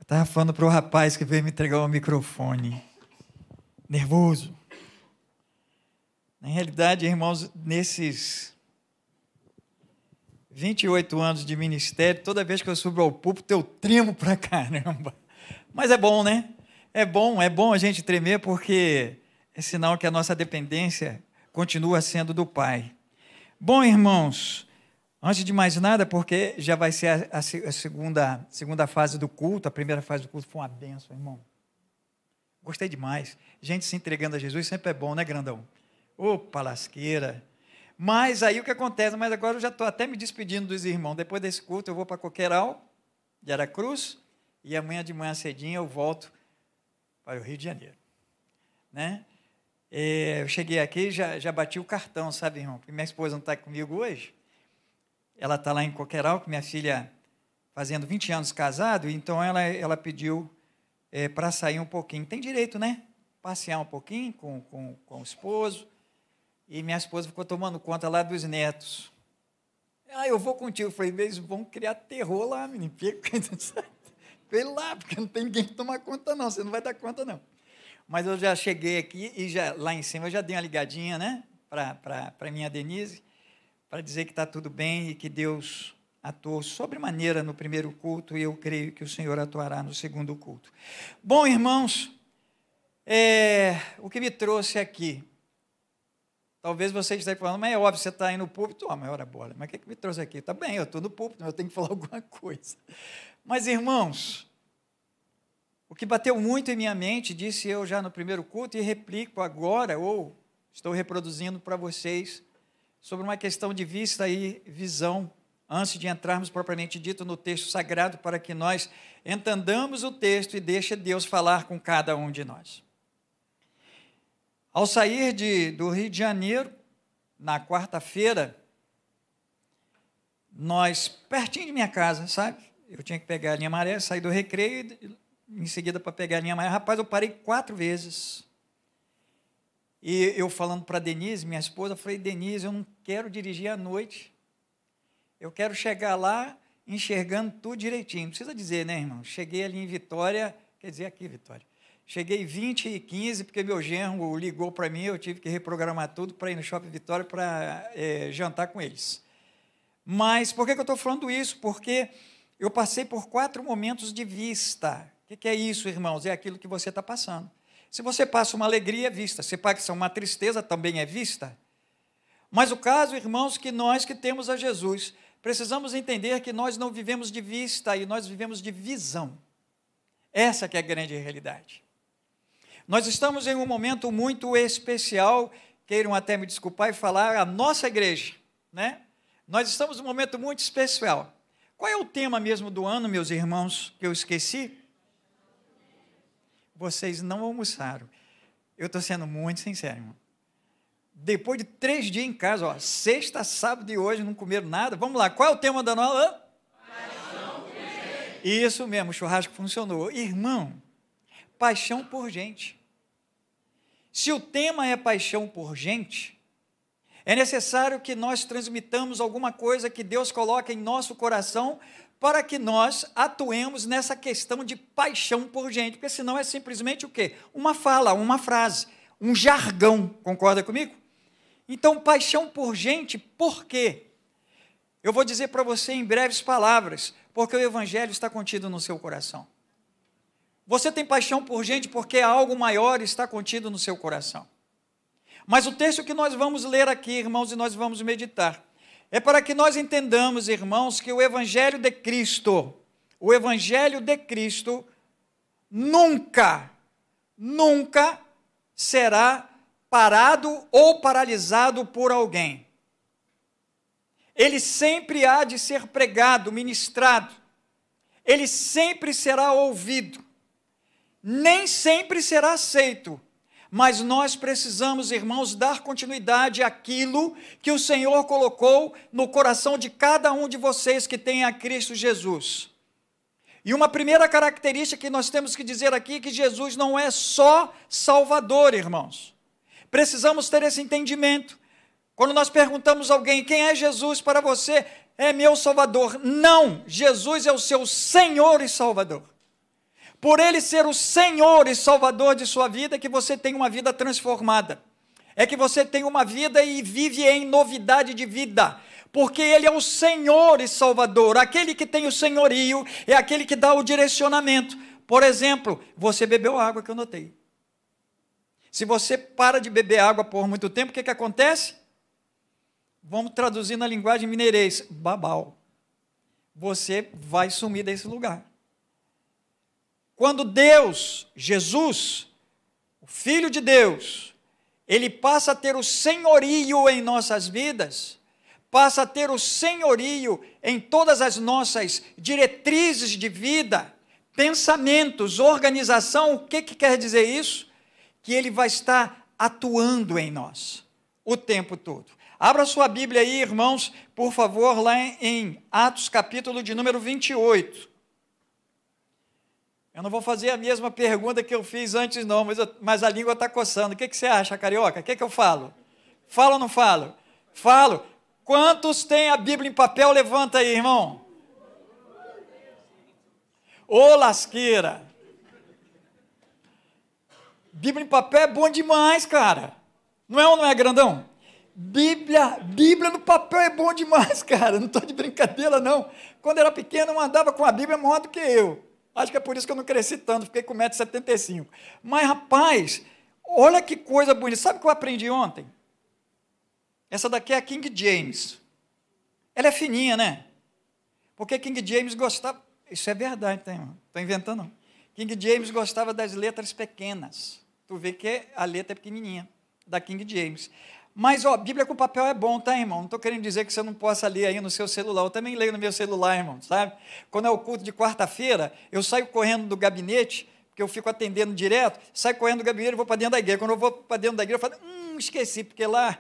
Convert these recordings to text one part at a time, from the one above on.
Estava falando para o rapaz que veio me entregar o microfone. Nervoso. Na realidade, irmãos, nesses 28 anos de ministério, toda vez que eu subo ao púlpito, eu tremo pra caramba. Mas é bom, né? É bom a gente tremer, porque é sinal que a nossa dependência continua sendo do Pai. Bom, irmãos, antes de mais nada, porque já vai ser a segunda fase do culto, a primeira fase do culto foi uma bênção, irmão. Gostei demais. Gente se entregando a Jesus sempre é bom, né, grandão? Opa, lasqueira. Mas aí o que acontece? Mas agora eu já estou até me despedindo dos irmãos. Depois desse culto eu vou para Coqueiral, de Aracruz, e amanhã de manhã cedinho eu volto para o Rio de Janeiro. Né? Eu cheguei aqui e já bati o cartão, sabe, irmão? Porque minha esposa não está comigo hoje. Ela está lá em Coqueiral, com minha filha fazendo 20 anos casado, então ela pediu para sair um pouquinho. Tem direito, né? Passear um pouquinho com o esposo. E minha esposa ficou tomando conta lá dos netos. Eu vou contigo. Eu falei, eles vão criar terror lá, menino. Vem lá, porque não tem ninguém que tomar conta, não. Você não vai dar conta, não. Mas eu já cheguei aqui e lá em cima eu já dei uma ligadinha, né? Para minha Denise, para dizer que está tudo bem e que Deus atuou sobremaneira no primeiro culto e eu creio que o Senhor atuará no segundo culto. Bom, irmãos, o que me trouxe aqui? Talvez vocês estejam falando, mas é óbvio, você está aí no púlpito, mas ora bola, mas o que me trouxe aqui? Está bem, eu estou no púlpito, mas eu tenho que falar alguma coisa. Mas, irmãos, o que bateu muito em minha mente, disse eu já no primeiro culto e replico agora, ou estou reproduzindo para vocês, sobre uma questão de vista e visão, antes de entrarmos propriamente dito no texto sagrado, para que nós entendamos o texto e deixe Deus falar com cada um de nós. Ao sair do Rio de Janeiro, na quarta-feira, pertinho de minha casa, sabe? Eu tinha que pegar a linha amarela, sair do recreio, e em seguida para pegar a linha amarela. Rapaz, eu parei 4 vezes. E eu falando para Denise, minha esposa, falei, Denise, eu não quero dirigir à noite. Eu quero chegar lá enxergando tudo direitinho. Não precisa dizer, né, irmão? Cheguei ali em Vitória, quer dizer, aqui, Vitória. Cheguei 20h15, porque meu genro ligou para mim, eu tive que reprogramar tudo para ir no Shopping Vitória para jantar com eles. Mas por que eu estou falando isso? Porque eu passei por 4 momentos de vista. O que é isso, irmãos? É aquilo que você está passando. Se você passa uma alegria, é vista. Se passa uma tristeza, também é vista. Mas o caso, irmãos, que nós que temos a Jesus, precisamos entender que nós não vivemos de vista e nós vivemos de visão. Essa que é a grande realidade. Nós estamos em um momento muito especial, queiram até me desculpar e falar, a nossa igreja, né? Nós estamos num momento muito especial. Qual é o tema mesmo do ano, meus irmãos, que eu esqueci? Vocês não almoçaram. Eu estou sendo muito sincero, irmão. Depois de 3 dias em casa, sexta, sábado e hoje, não comeram nada. Vamos lá, qual é o tema da nossa? Paixão por gente. Isso mesmo, o churrasco funcionou. Irmão, paixão por gente. Se o tema é paixão por gente, é necessário que nós transmitamos alguma coisa que Deus coloca em nosso coração para que nós atuemos nessa questão de paixão por gente, porque senão é simplesmente o quê? Uma fala, uma frase, um jargão, concorda comigo? Então, paixão por gente, por quê? Eu vou dizer para você em breves palavras, porque o Evangelho está contido no seu coração. Você tem paixão por gente porque algo maior está contido no seu coração. Mas o texto que nós vamos ler aqui, irmãos, e nós vamos meditar, é para que nós entendamos, irmãos, que o Evangelho de Cristo nunca será parado ou paralisado por alguém. Ele sempre há de ser pregado, ministrado, ele sempre será ouvido, nem sempre será aceito, mas nós precisamos, irmãos, dar continuidade àquilo que o Senhor colocou no coração de cada um de vocês que tem a Cristo Jesus. E uma primeira característica que nós temos que dizer aqui é que Jesus não é só Salvador, irmãos. Precisamos ter esse entendimento. Quando nós perguntamos a alguém, quem é Jesus para você? É meu Salvador. Não, Jesus é o seu Senhor e Salvador. Por Ele ser o Senhor e Salvador de sua vida, é que você tem uma vida transformada. É que você tem uma vida e vive em novidade de vida. Porque Ele é o Senhor e Salvador. Aquele que tem o senhorio é aquele que dá o direcionamento. Por exemplo, você bebeu água que eu notei. Se você para de beber água por muito tempo, o que acontece? Vamos traduzir na linguagem mineirês, babau. Você vai sumir desse lugar. Quando Deus, Jesus, o Filho de Deus, Ele passa a ter o senhorio em nossas vidas, passa a ter o senhorio em todas as nossas diretrizes de vida, pensamentos, organização, o que quer dizer isso? Que Ele vai estar atuando em nós o tempo todo. Abra sua Bíblia aí, irmãos, por favor, lá em Atos, capítulo de número 28. Eu não vou fazer a mesma pergunta que eu fiz antes, não, mas a língua está coçando. O que você acha, carioca? O que eu falo? Falo ou não falo? Falo. Quantos têm a Bíblia em papel? Levanta aí, irmão. Ô, lasqueira. Bíblia em papel é bom demais, cara. Não é ou não é, grandão? Bíblia no papel é bom demais, cara. Não estou de brincadeira, não. Quando eu era pequeno, eu andava com a Bíblia maior do que eu. Acho que é por isso que eu não cresci tanto, fiquei com 1,75 m. Mas, rapaz, olha que coisa bonita. Sabe o que eu aprendi ontem? Essa daqui é a King James. Ela é fininha, né? Porque King James gostava... Isso é verdade, tá, irmão? Estou inventando, não. King James gostava das letras pequenas. Tu vê que a letra é pequenininha, da King James. Mas, ó, Bíblia com papel é bom, tá, irmão? Não estou querendo dizer que você não possa ler aí no seu celular. Eu também leio no meu celular, irmão, sabe? Quando é o culto de quarta-feira, eu saio correndo do gabinete, porque eu fico atendendo direto, saio correndo do gabinete e vou para dentro da igreja. Quando eu vou para dentro da igreja, eu falo, esqueci, porque lá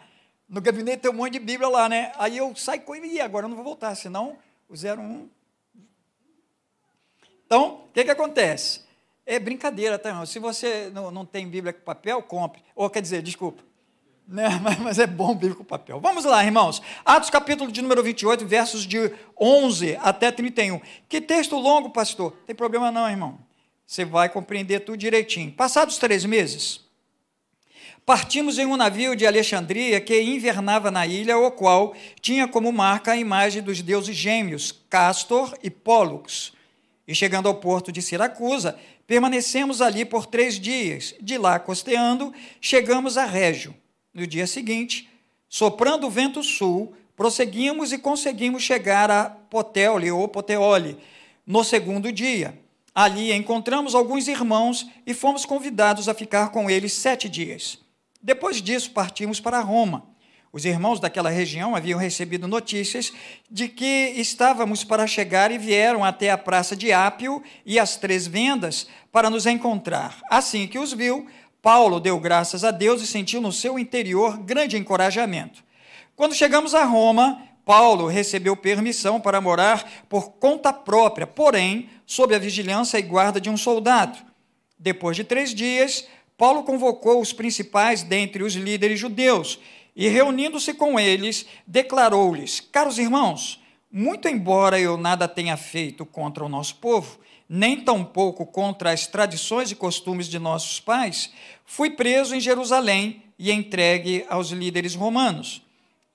no gabinete tem um monte de Bíblia lá, né? Aí eu saio correndo e agora eu não vou voltar, senão o 01... Então, o que acontece? É brincadeira, tá, irmão? Se você não tem Bíblia com papel, compre. Ou, quer dizer, desculpa. Né? Mas é bom Bíblia com papel. Vamos lá, irmãos. Atos, capítulo de número 28, versos de 11 até 31. Que texto longo, pastor? Não tem problema não, irmão. Você vai compreender tudo direitinho. Passados 3 meses, partimos em um navio de Alexandria que invernava na ilha, o qual tinha como marca a imagem dos deuses gêmeos, Castor e Pólux. E chegando ao porto de Siracusa, permanecemos ali por 3 dias. De lá, costeando, chegamos a Régio. No dia seguinte, soprando o vento sul, prosseguimos e conseguimos chegar a Puteoli ou Puteoli no 2º dia. Ali encontramos alguns irmãos e fomos convidados a ficar com eles 7 dias. Depois disso, partimos para Roma. Os irmãos daquela região haviam recebido notícias de que estávamos para chegar e vieram até a praça de Ápio e as 3 vendas para nos encontrar. Assim que os viu, Paulo deu graças a Deus e sentiu no seu interior grande encorajamento. Quando chegamos a Roma, Paulo recebeu permissão para morar por conta própria, porém, sob a vigilância e guarda de um soldado. Depois de 3 dias, Paulo convocou os principais dentre os líderes judeus e, reunindo-se com eles, declarou-lhes: caros irmãos, muito embora eu nada tenha feito contra o nosso povo, nem tampouco contra as tradições e costumes de nossos pais, fui preso em Jerusalém e entregue aos líderes romanos.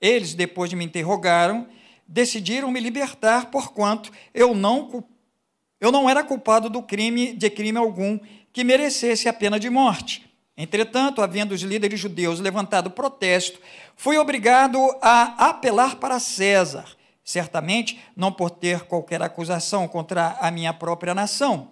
Eles, depois de me interrogaram, decidiram me libertar, porquanto eu não era culpado de crime algum que merecesse a pena de morte. Entretanto, havendo os líderes judeus levantado protesto, fui obrigado a apelar para César, certamente não por ter qualquer acusação contra a minha própria nação.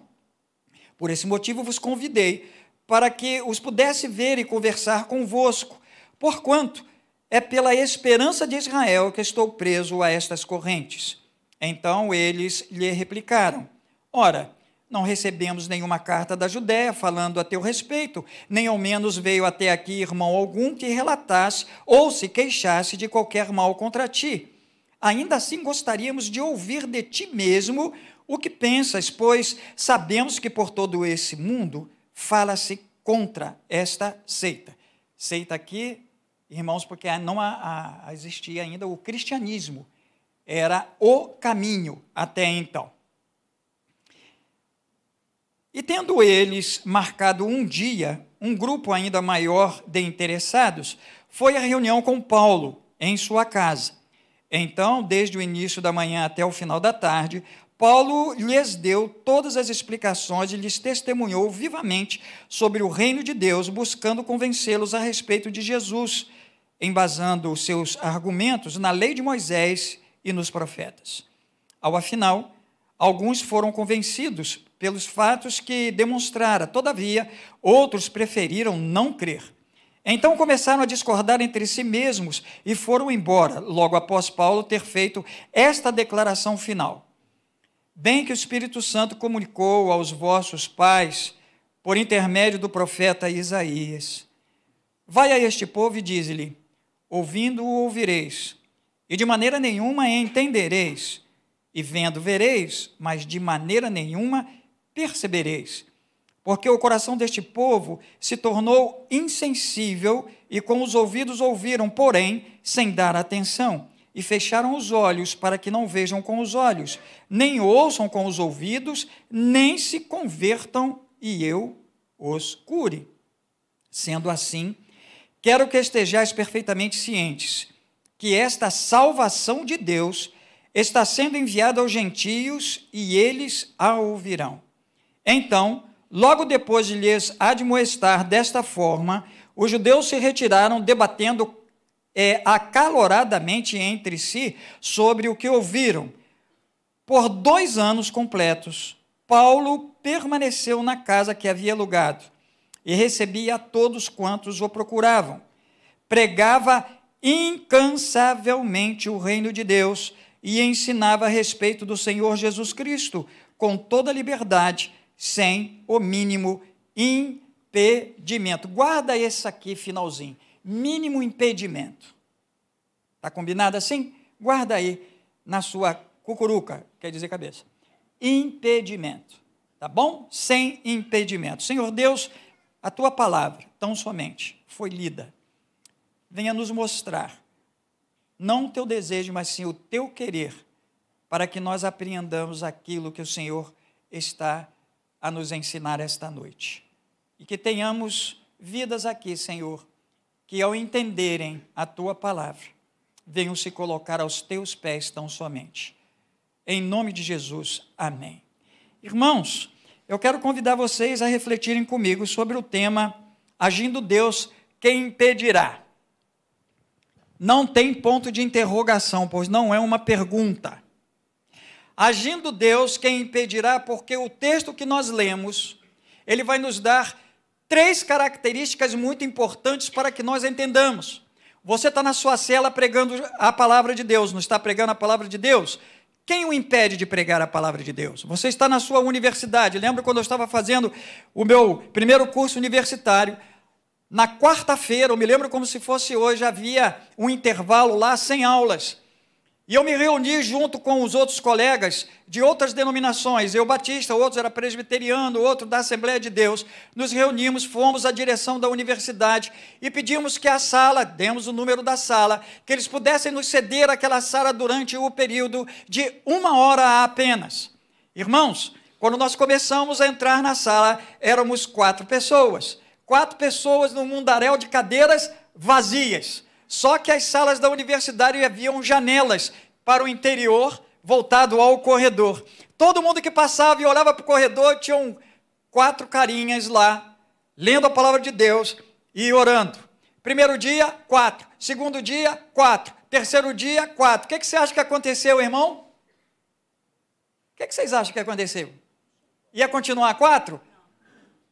Por esse motivo vos convidei, para que os pudesse ver e conversar convosco, porquanto é pela esperança de Israel que estou preso a estas correntes. Então eles lhe replicaram: ora, não recebemos nenhuma carta da Judéia falando a teu respeito, nem ao menos veio até aqui irmão algum que relatasse ou se queixasse de qualquer mal contra ti. Ainda assim gostaríamos de ouvir de ti mesmo o que pensas, pois sabemos que por todo esse mundo fala-se contra esta seita. Seita aqui, irmãos, porque não existia ainda o cristianismo, era o caminho até então. E tendo eles marcado um dia, um grupo ainda maior de interessados foi à reunião com Paulo em sua casa. Então, desde o início da manhã até o final da tarde, Paulo lhes deu todas as explicações e lhes testemunhou vivamente sobre o reino de Deus, buscando convencê-los a respeito de Jesus, embasando seus argumentos na lei de Moisés e nos profetas. Ao final, alguns foram convencidos pelos fatos que demonstrara, todavia, outros preferiram não crer. Então começaram a discordar entre si mesmos e foram embora, logo após Paulo ter feito esta declaração final: bem que o Espírito Santo comunicou aos vossos pais, por intermédio do profeta Isaías. Vai a este povo e dize-lhe: ouvindo-o ouvireis, e de maneira nenhuma entendereis, e vendo vereis, mas de maneira nenhuma percebereis. Porque o coração deste povo se tornou insensível, e com os ouvidos ouviram, porém, sem dar atenção, e fecharam os olhos para que não vejam com os olhos, nem ouçam com os ouvidos, nem se convertam, e eu os cure. Sendo assim, quero que estejais perfeitamente cientes que esta salvação de Deus está sendo enviada aos gentios, e eles a ouvirão. Então, logo depois de lhes admoestar desta forma, os judeus se retiraram, debatendo acaloradamente entre si sobre o que ouviram. Por 2 anos completos, Paulo permaneceu na casa que havia alugado e recebia a todos quantos o procuravam. Pregava incansavelmente o reino de Deus e ensinava a respeito do Senhor Jesus Cristo com toda liberdade, sem o mínimo impedimento. Guarda esse aqui, finalzinho. Mínimo impedimento. Está combinado assim? Guarda aí na sua cucuruca, quer dizer cabeça. Impedimento. Tá bom? Sem impedimento. Senhor Deus, a tua palavra, tão somente, foi lida. Venha nos mostrar, não o teu desejo, mas sim o teu querer, para que nós apreendamos aquilo que o Senhor está a nos ensinar esta noite. E que tenhamos vidas aqui, Senhor, que ao entenderem a tua palavra, venham se colocar aos teus pés tão somente. Em nome de Jesus, amém. Irmãos, eu quero convidar vocês a refletirem comigo sobre o tema Agindo Deus, quem impedirá? Não tem ponto de interrogação, pois não é uma pergunta. Agindo Deus, quem impedirá? Porque o texto que nós lemos, ele vai nos dar 3 características muito importantes para que nós entendamos. Você está na sua cela pregando a palavra de Deus, não está pregando a palavra de Deus? Quem o impede de pregar a palavra de Deus? Você está na sua universidade. Lembro quando eu estava fazendo o meu primeiro curso universitário, na quarta-feira, eu me lembro como se fosse hoje, havia um intervalo lá sem aulas. E eu me reuni junto com os outros colegas de outras denominações, eu batista, outros era presbiteriano, outro da Assembleia de Deus. Nos reunimos, fomos à direção da universidade e pedimos que a sala, demos o número da sala, que eles pudessem nos ceder aquela sala durante o período de 1 hora apenas. Irmãos, quando nós começamos a entrar na sala, éramos 4 pessoas. 4 pessoas num mundaréu de cadeiras vazias. Só que as salas da universidade haviam janelas para o interior, voltado ao corredor. Todo mundo que passava e olhava para o corredor, tinham 4 carinhas lá, lendo a palavra de Deus e orando. Primeiro dia, 4. Segundo dia, 4. Terceiro dia, 4. O que você acha que aconteceu, irmão? O que vocês acham que aconteceu? Ia continuar 4?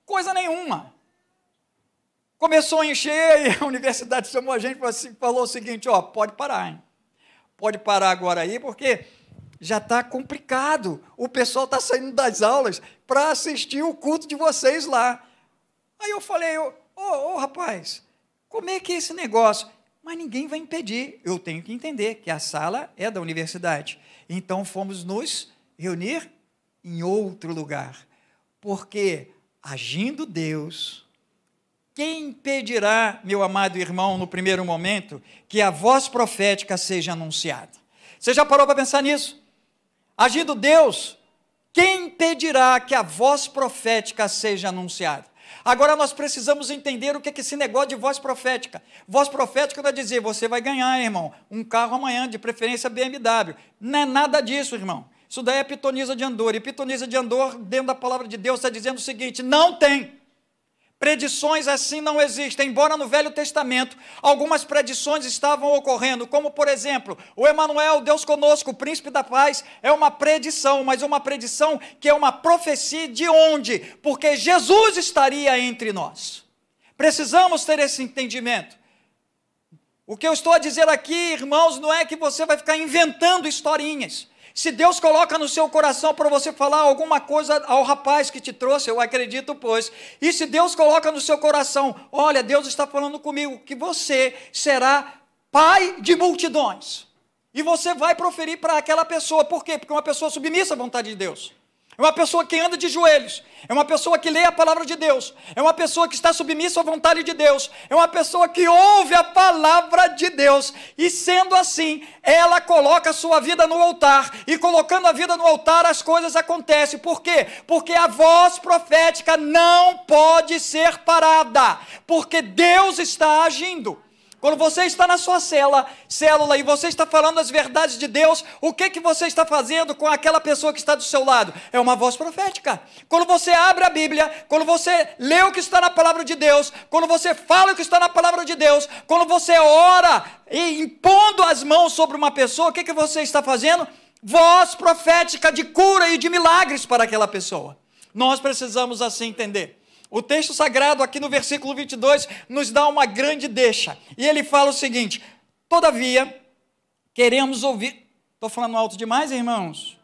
Coisa nenhuma. Começou a encher e a universidade chamou a gente e falou o seguinte, ó, pode parar, hein? Pode parar agora aí, porque já está complicado. O pessoal está saindo das aulas para assistir o culto de vocês lá. Aí eu falei, rapaz, como é que é esse negócio? Mas ninguém vai impedir. Eu tenho que entender que a sala é da universidade. Então fomos nos reunir em outro lugar. Porque agindo Deus, quem impedirá, meu amado irmão, no primeiro momento, que a voz profética seja anunciada? Você já parou para pensar nisso? Agindo Deus, quem impedirá que a voz profética seja anunciada? Agora nós precisamos entender o que é esse negócio de voz profética. Voz profética não é dizer, você vai ganhar, irmão, um carro amanhã, de preferência BMW. Não é nada disso, irmão. Isso daí é pitonisa de Andor. E pitonisa de Andor, dentro da palavra de Deus, está dizendo o seguinte, não tem. Predições assim não existem, embora no Velho Testamento algumas predições estavam ocorrendo, como por exemplo, o Emanuel, Deus conosco, o príncipe da paz, é uma predição, mas uma predição que é uma profecia de onde? Porque Jesus estaria entre nós. Precisamos ter esse entendimento. O que eu estou a dizer aqui, irmãos, não é que você vai ficar inventando historinhas. Se Deus coloca no seu coração para você falar alguma coisa ao rapaz que te trouxe, eu acredito, pois. E se Deus coloca no seu coração, olha, Deus está falando comigo, que você será pai de multidões. E você vai proferir para aquela pessoa. Por quê? Porque é uma pessoa submissa à vontade de Deus. É uma pessoa que anda de joelhos, é uma pessoa que lê a palavra de Deus, é uma pessoa que está submissa à vontade de Deus, é uma pessoa que ouve a palavra de Deus, e sendo assim, ela coloca a sua vida no altar, e colocando a vida no altar, as coisas acontecem. Por quê? Porque a voz profética não pode ser parada, porque Deus está agindo. Quando você está na sua célula e você está falando as verdades de Deus, o que você está fazendo com aquela pessoa que está do seu lado? É uma voz profética. Quando você abre a Bíblia, quando você lê o que está na palavra de Deus, quando você fala o que está na palavra de Deus, quando você ora e impondo as mãos sobre uma pessoa, o que você está fazendo? Voz profética de cura e de milagres para aquela pessoa. Nós precisamos assim entender. O texto sagrado aqui no versículo 22 nos dá uma grande deixa. E ele fala o seguinte, todavia, queremos ouvir... Estou falando alto demais, irmãos?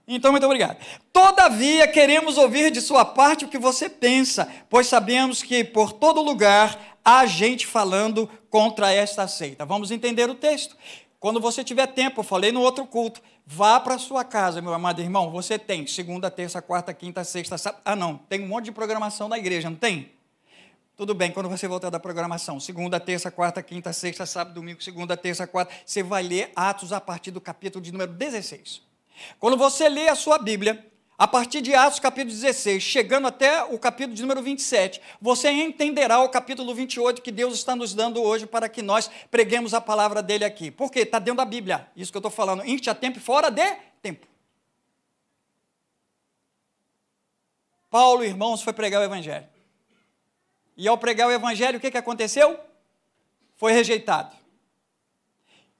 Então, muito obrigado. Todavia, queremos ouvir de sua parte o que você pensa, pois sabemos que por todo lugar há gente falando contra esta seita. Vamos entender o texto. Quando você tiver tempo, eu falei no outro culto, vá para a sua casa, meu amado irmão, você tem segunda, terça, quarta, quinta, sexta, sábado, não, tem um monte de programação na igreja, não tem? Tudo bem, quando você voltar da programação, segunda, terça, quarta, quinta, sexta, sábado, domingo, segunda, terça, quarta, você vai ler Atos a partir do capítulo de número 16. Quando você lê a sua Bíblia, a partir de Atos capítulo 16, chegando até o capítulo de número 27, você entenderá o capítulo 28 que Deus está nos dando hoje para que nós preguemos a palavra dele aqui. Por quê? Está dentro da Bíblia, isso que eu estou falando, inste a tempo e fora de tempo. Paulo, irmãos, foi pregar o Evangelho. E ao pregar o Evangelho, o que aconteceu? Foi rejeitado.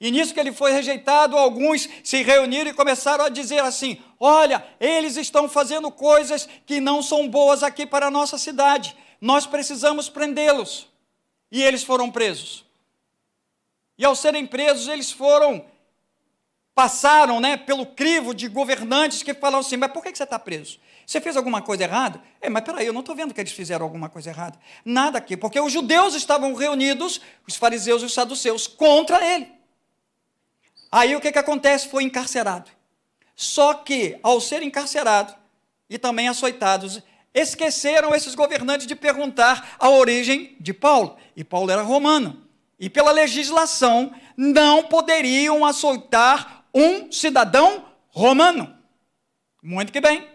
E nisso que ele foi rejeitado, alguns se reuniram e começaram a dizer assim, olha, eles estão fazendo coisas que não são boas aqui para a nossa cidade, nós precisamos prendê-los. E eles foram presos. E ao serem presos, eles passaram pelo crivo de governantes que falam assim, mas por que você está preso? Você fez alguma coisa errada? Mas peraí, eu não estou vendo que eles fizeram alguma coisa errada. Nada aqui, porque os judeus estavam reunidos, os fariseus e os saduceus, contra ele. Aí o que acontece? Foi encarcerado. Só que, ao ser encarcerado e também açoitados, esqueceram esses governantes de perguntar a origem de Paulo. E Paulo era romano. E pela legislação, não poderiam açoitar um cidadão romano. Muito que bem.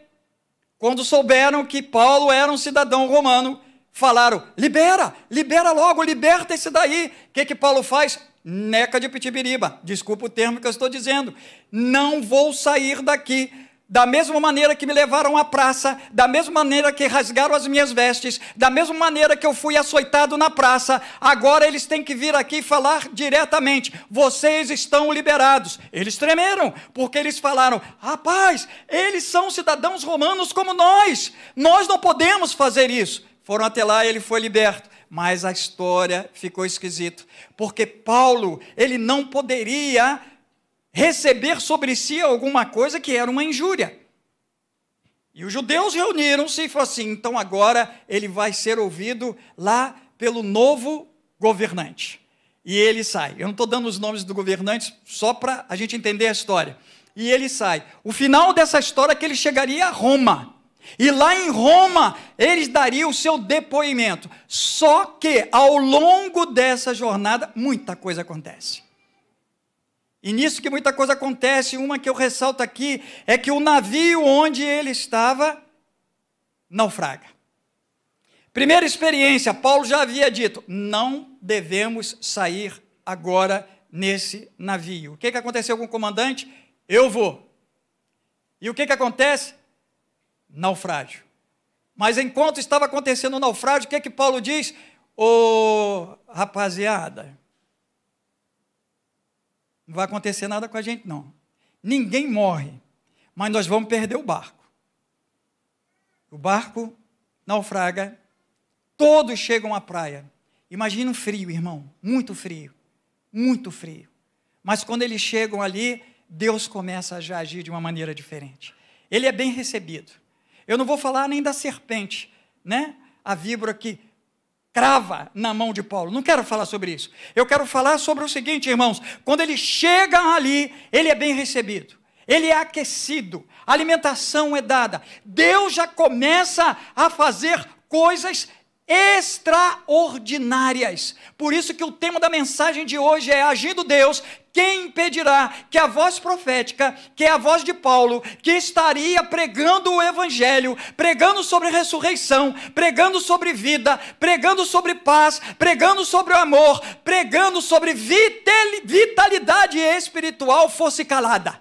Quando souberam que Paulo era um cidadão romano, falaram, libera logo, liberta esse daí. O que Paulo faz? Neca de pitibiriba, desculpa o termo que eu estou dizendo, não vou sair daqui, da mesma maneira que me levaram à praça, da mesma maneira que rasgaram as minhas vestes, da mesma maneira que eu fui açoitado na praça, agora eles têm que vir aqui falar diretamente, vocês estão liberados. Eles tremeram, porque eles falaram, rapaz, eles são cidadãos romanos como nós não podemos fazer isso. Foram até lá e ele foi liberto. Mas a história ficou esquisita, porque Paulo, ele não poderia receber sobre si alguma coisa que era uma injúria. E os judeus reuniram-se e falaram assim, então agora ele vai ser ouvido lá pelo novo governante. E ele sai. Eu não estou dando os nomes dos governantes só para a gente entender a história. E ele sai. O final dessa história é que ele chegaria a Roma. E lá em Roma, eles dariam o seu depoimento. Só que, ao longo dessa jornada, muita coisa acontece. E nisso que muita coisa acontece, uma que eu ressalto aqui, é que o navio onde ele estava naufraga. Primeira experiência, Paulo já havia dito, não devemos sair agora nesse navio. O que aconteceu com o comandante? Eu vou. E o que acontece? Naufrágio. Mas enquanto estava acontecendo o naufrágio, o que Paulo diz? Ô, rapaziada, não vai acontecer nada com a gente, não. Ninguém morre, mas nós vamos perder o barco. O barco naufraga, todos chegam à praia. Imagina um frio, irmão, muito frio, muito frio. Mas quando eles chegam ali, Deus começa a já agir de uma maneira diferente. Ele é bem recebido. Eu não vou falar nem da serpente, né? A víbora que crava na mão de Paulo. Não quero falar sobre isso. Eu quero falar sobre o seguinte, irmãos. Quando ele chega ali, ele é bem recebido. Ele é aquecido. A alimentação é dada. Deus já começa a fazer coisas extraordinárias. Por isso que o tema da mensagem de hoje é: agindo Deus, quem impedirá? Que a voz profética, que é a voz de Paulo, que estaria pregando o evangelho, pregando sobre ressurreição, pregando sobre vida, pregando sobre paz, pregando sobre o amor, pregando sobre vitalidade espiritual, fosse calada.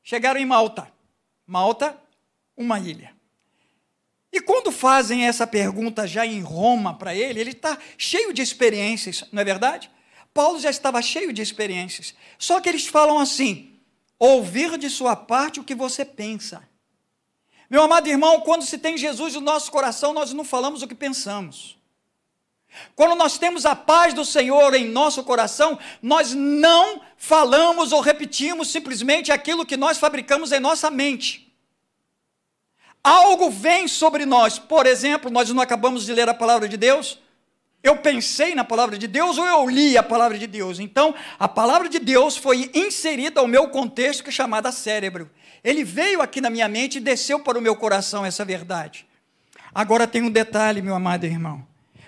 Chegaram em Malta. Malta, uma ilha. E quando fazem essa pergunta já em Roma para ele está cheio de experiências, não é verdade? Paulo já estava cheio de experiências. Só que eles falam assim: ouvir de sua parte o que você pensa. Meu amado irmão, quando se tem Jesus no nosso coração, nós não falamos o que pensamos. Quando nós temos a paz do Senhor em nosso coração, nós não falamos ou repetimos simplesmente aquilo que nós fabricamos em nossa mente. Algo vem sobre nós. Por exemplo, nós não acabamos de ler a palavra de Deus? Eu pensei na palavra de Deus ou eu li a palavra de Deus? Então, a palavra de Deus foi inserida ao meu contexto, que é chamada cérebro. Ele veio aqui na minha mente e desceu para o meu coração essa verdade. Agora tem um detalhe, meu amado irmão.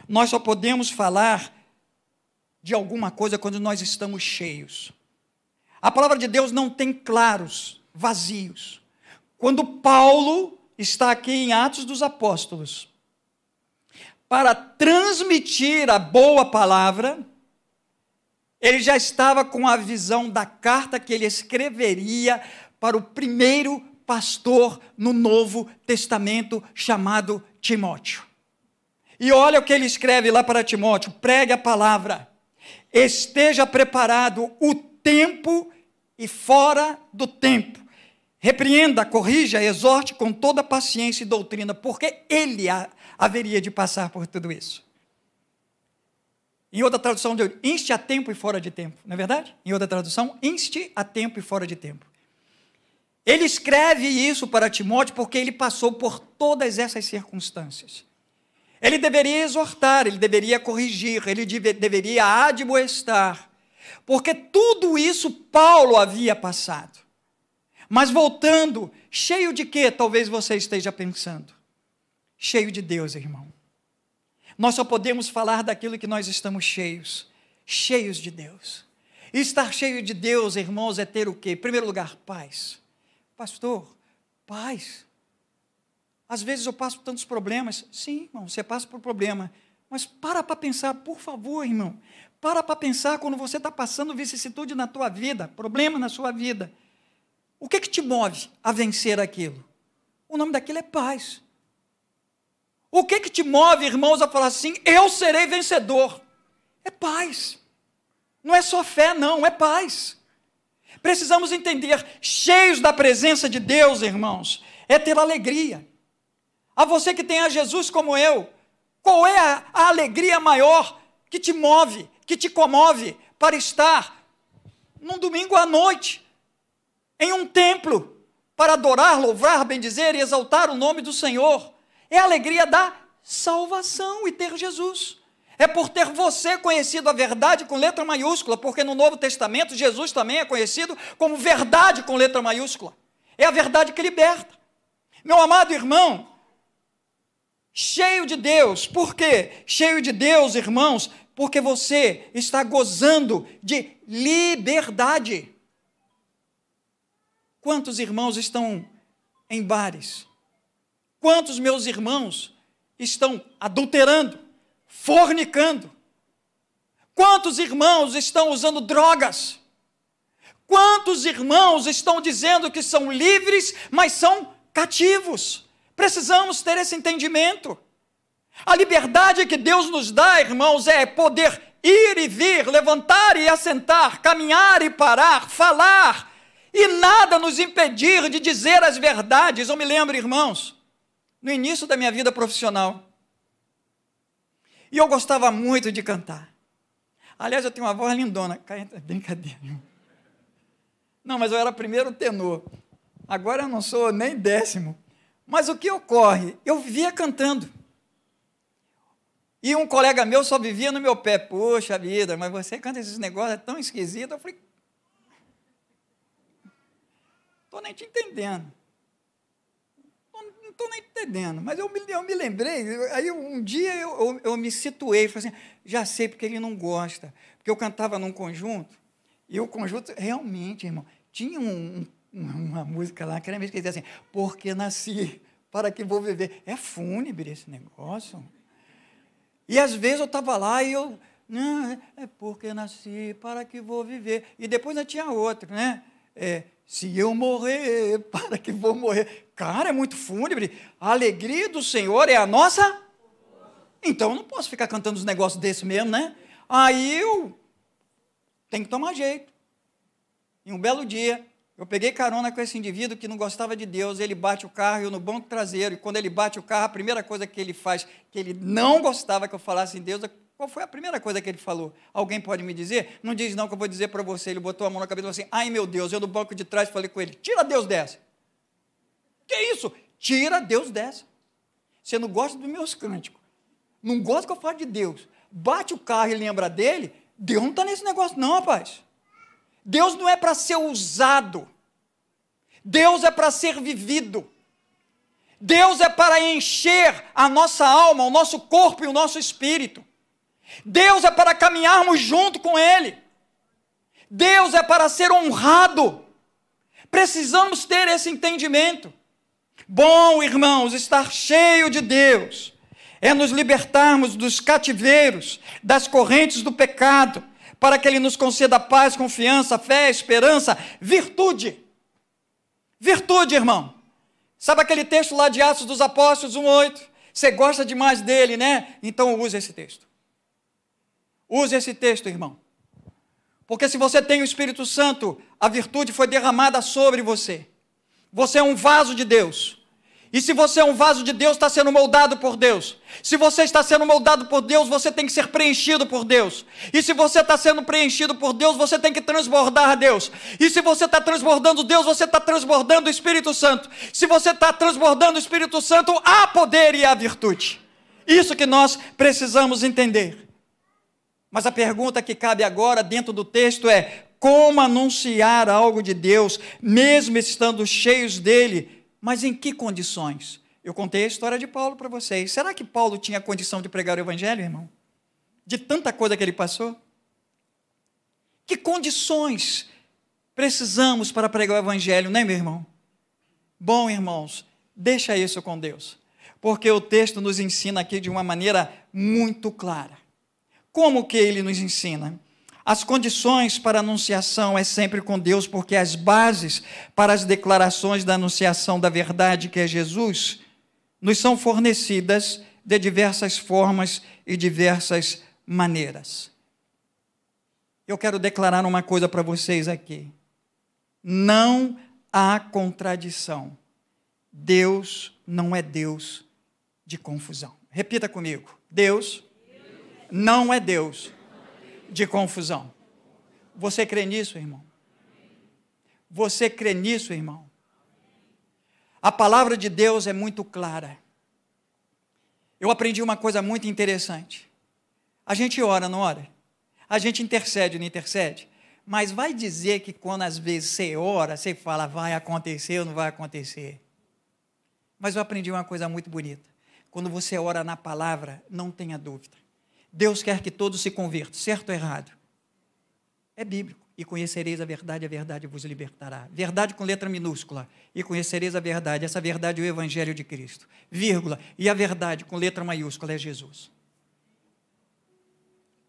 Nós só podemos falar de alguma coisa quando nós estamos cheios. A palavra de Deus não tem claros, vazios. Quando Paulo está aqui em Atos dos Apóstolos, para transmitir a boa palavra, ele já estava com a visão da carta que ele escreveria para o primeiro pastor no Novo Testamento, chamado Timóteo. E olha o que ele escreve lá para Timóteo: pregue a palavra, esteja preparado o tempo e fora do tempo. Repreenda, corrija, exorte com toda paciência e doutrina, porque ele haveria de passar por tudo isso. Em outra tradução, inste a tempo e fora de tempo, não é verdade? Em outra tradução, inste a tempo e fora de tempo. Ele escreve isso para Timóteo porque ele passou por todas essas circunstâncias. Ele deveria exortar, ele deveria corrigir, ele deveria admoestar, porque tudo isso Paulo havia passado. Mas voltando, cheio de quê? Talvez você esteja pensando. Cheio de Deus, irmão. Nós só podemos falar daquilo que nós estamos cheios. Cheios de Deus. E estar cheio de Deus, irmãos, é ter o quê? Em primeiro lugar, paz. Pastor, paz. Às vezes eu passo por tantos problemas. Sim, irmão, você passa por problema. Mas para pensar, por favor, irmão. Para pensar quando você está passando vicissitude na tua vida, problema na sua vida. O que te move a vencer aquilo? O nome daquilo é paz. O que te move, irmãos, a falar assim: eu serei vencedor? É paz. Não é só fé, não, é paz. Precisamos entender, cheios da presença de Deus, irmãos, é ter alegria. A você que tem a Jesus como eu, qual é a alegria maior que te move, que te comove para estar num domingo à noite, em um templo, para adorar, louvar, bendizer e exaltar o nome do Senhor? É a alegria da salvação e ter Jesus. É por ter você conhecido a verdade com letra maiúscula, porque no Novo Testamento Jesus também é conhecido como verdade com letra maiúscula. É a verdade que liberta. Meu amado irmão, cheio de Deus. Por quê? Cheio de Deus, irmãos, porque você está gozando de liberdade. Quantos irmãos estão em bares? Quantos meus irmãos estão adulterando, fornicando? Quantos irmãos estão usando drogas? Quantos irmãos estão dizendo que são livres, mas são cativos? Precisamos ter esse entendimento. A liberdade que Deus nos dá, irmãos, é poder ir e vir, levantar e assentar, caminhar e parar, falar, e nada nos impedir de dizer as verdades. Eu me lembro, irmãos, no início da minha vida profissional, e eu gostava muito de cantar. Aliás, eu tenho uma voz lindona. Brincadeira, irmão. Não, mas eu era primeiro tenor. Agora eu não sou nem décimo. Mas o que ocorre? Eu vivia cantando. E um colega meu só vivia no meu pé. Poxa vida, mas você canta esses negócios, é tão esquisito. Eu falei, estou nem te entendendo. Não estou nem entendendo. Mas eu me lembrei, aí um dia eu me situei, falei assim, já sei porque ele não gosta. Porque eu cantava num conjunto, e o conjunto, realmente, irmão, tinha uma música lá, que era mesmo que dizia assim, porque nasci, para que vou viver. É fúnebre esse negócio. E às vezes eu estava lá e eu, não, é porque nasci, para que vou viver. E depois ainda tinha outra, né? Se eu morrer, para que vou morrer. Cara, é muito fúnebre. A alegria do Senhor é a nossa. Então eu não posso ficar cantando os negócios desse mesmo, né? Aí eu tenho que tomar jeito. E um belo dia, eu peguei carona com esse indivíduo que não gostava de Deus, ele bate o carro, eu no banco traseiro, e quando ele bate o carro, a primeira coisa que ele faz, que ele não gostava que eu falasse em Deus, qual foi a primeira coisa que ele falou? Alguém pode me dizer? Não diz não, que eu vou dizer para você. Ele botou a mão na cabeça e falou assim, ai meu Deus, eu no banco de trás falei com ele, tira Deus dessa. Que isso? Tira Deus dessa. Você não gosta dos meus cânticos, não gosta que eu fale de Deus, bate o carro e lembra dele, Deus não está nesse negócio não, rapaz. Deus não é para ser usado, Deus é para ser vivido, Deus é para encher a nossa alma, o nosso corpo e o nosso espírito, Deus é para caminharmos junto com Ele, Deus é para ser honrado. Precisamos ter esse entendimento. Bom, irmãos, estar cheio de Deus é nos libertarmos dos cativeiros, das correntes do pecado, para que Ele nos conceda paz, confiança, fé, esperança, virtude. Virtude, irmão. Sabe aquele texto lá de Atos dos Apóstolos 1:8? Você gosta demais dele, né? Então use esse texto. Use esse texto, irmão. Porque se você tem o Espírito Santo, a virtude foi derramada sobre você. Você é um vaso de Deus. E se você é um vaso de Deus, está sendo moldado por Deus. Se você está sendo moldado por Deus, você tem que ser preenchido por Deus. E se você está sendo preenchido por Deus, você tem que transbordar Deus. E se você está transbordando Deus, você está transbordando o Espírito Santo. Se você está transbordando o Espírito Santo, há poder e há virtude. Isso que nós precisamos entender. Mas a pergunta que cabe agora dentro do texto é: como anunciar algo de Deus, mesmo estando cheios dele? Mas em que condições? Eu contei a história de Paulo para vocês. Será que Paulo tinha condição de pregar o evangelho, irmão? De tanta coisa que ele passou? Que condições precisamos para pregar o evangelho, né, meu irmão? Bom, irmãos, deixa isso com Deus, porque o texto nos ensina aqui de uma maneira muito clara. Como que ele nos ensina? As condições para a anunciação é sempre com Deus, porque as bases para as declarações da anunciação da verdade, que é Jesus, nos são fornecidas de diversas formas e diversas maneiras. Eu quero declarar uma coisa para vocês aqui. Não há contradição. Deus não é Deus de confusão. Repita comigo. Deus não é Deus de confusão. Você crê nisso, irmão? Você crê nisso, irmão? A palavra de Deus é muito clara. Eu aprendi uma coisa muito interessante. A gente ora, não ora? A gente intercede, não intercede? Mas vai dizer que quando às vezes você ora, você fala, vai acontecer ou não vai acontecer? Mas eu aprendi uma coisa muito bonita. Quando você ora na palavra, não tenha dúvida. Deus quer que todos se convertam, certo ou errado? É bíblico. E conhecereis a verdade vos libertará. Verdade com letra minúscula. E conhecereis a verdade. Essa verdade é o Evangelho de Cristo. Vírgula. E a verdade com letra maiúscula é Jesus.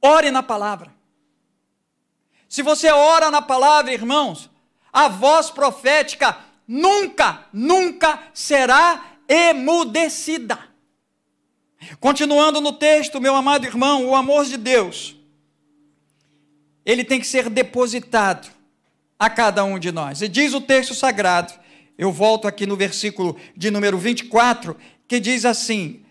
Ore na palavra. Se você ora na palavra, irmãos, a voz profética nunca será emudecida. Continuando no texto, meu amado irmão, o amor de Deus, ele tem que ser depositado a cada um de nós. E diz o texto sagrado, eu volto aqui no versículo de número 24, que diz assim,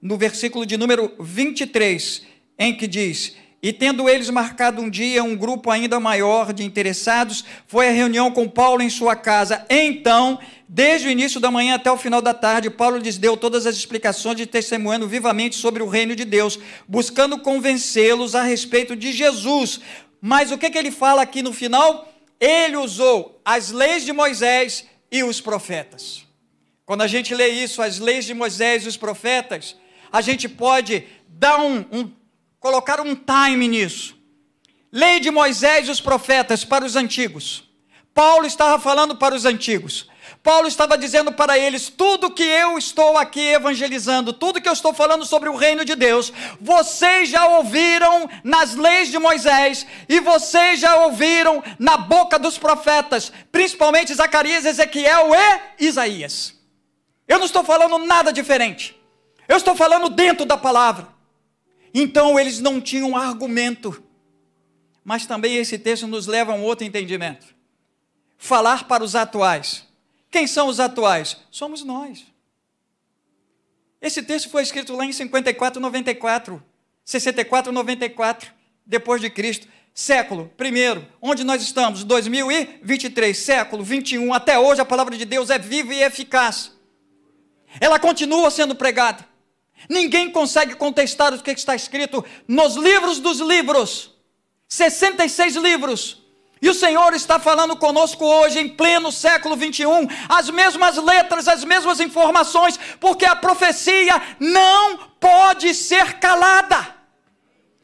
no versículo de número 23, em que diz: e tendo eles marcado um dia, um grupo ainda maior de interessados foi à reunião com Paulo em sua casa. Então, desde o início da manhã até o final da tarde, Paulo lhes deu todas as explicações e testemunhando vivamente sobre o reino de Deus, buscando convencê-los a respeito de Jesus. Mas o que ele fala aqui no final? Ele usou as leis de Moisés e os profetas. Quando a gente lê isso, as leis de Moisés e os profetas, a gente pode dar colocar um time nisso. Lei de Moisés e os profetas para os antigos. Paulo estava falando para os antigos. Paulo estava dizendo para eles: tudo que eu estou aqui evangelizando, tudo que eu estou falando sobre o reino de Deus, vocês já ouviram nas leis de Moisés e vocês já ouviram na boca dos profetas, principalmente Zacarias, Ezequiel e Isaías. Eu não estou falando nada diferente. Eu estou falando dentro da palavra. Então eles não tinham argumento. Mas também esse texto nos leva a um outro entendimento. Falar para os atuais. Quem são os atuais? Somos nós. Esse texto foi escrito lá em 64, 94, depois de Cristo. Século I, onde nós estamos? 2023, século 21, até hoje a palavra de Deus é viva e eficaz. Ela continua sendo pregada. Ninguém consegue contestar o que está escrito nos livros dos livros. 66 livros. E o Senhor está falando conosco hoje, em pleno século 21, as mesmas letras, as mesmas informações, porque a profecia não pode ser calada.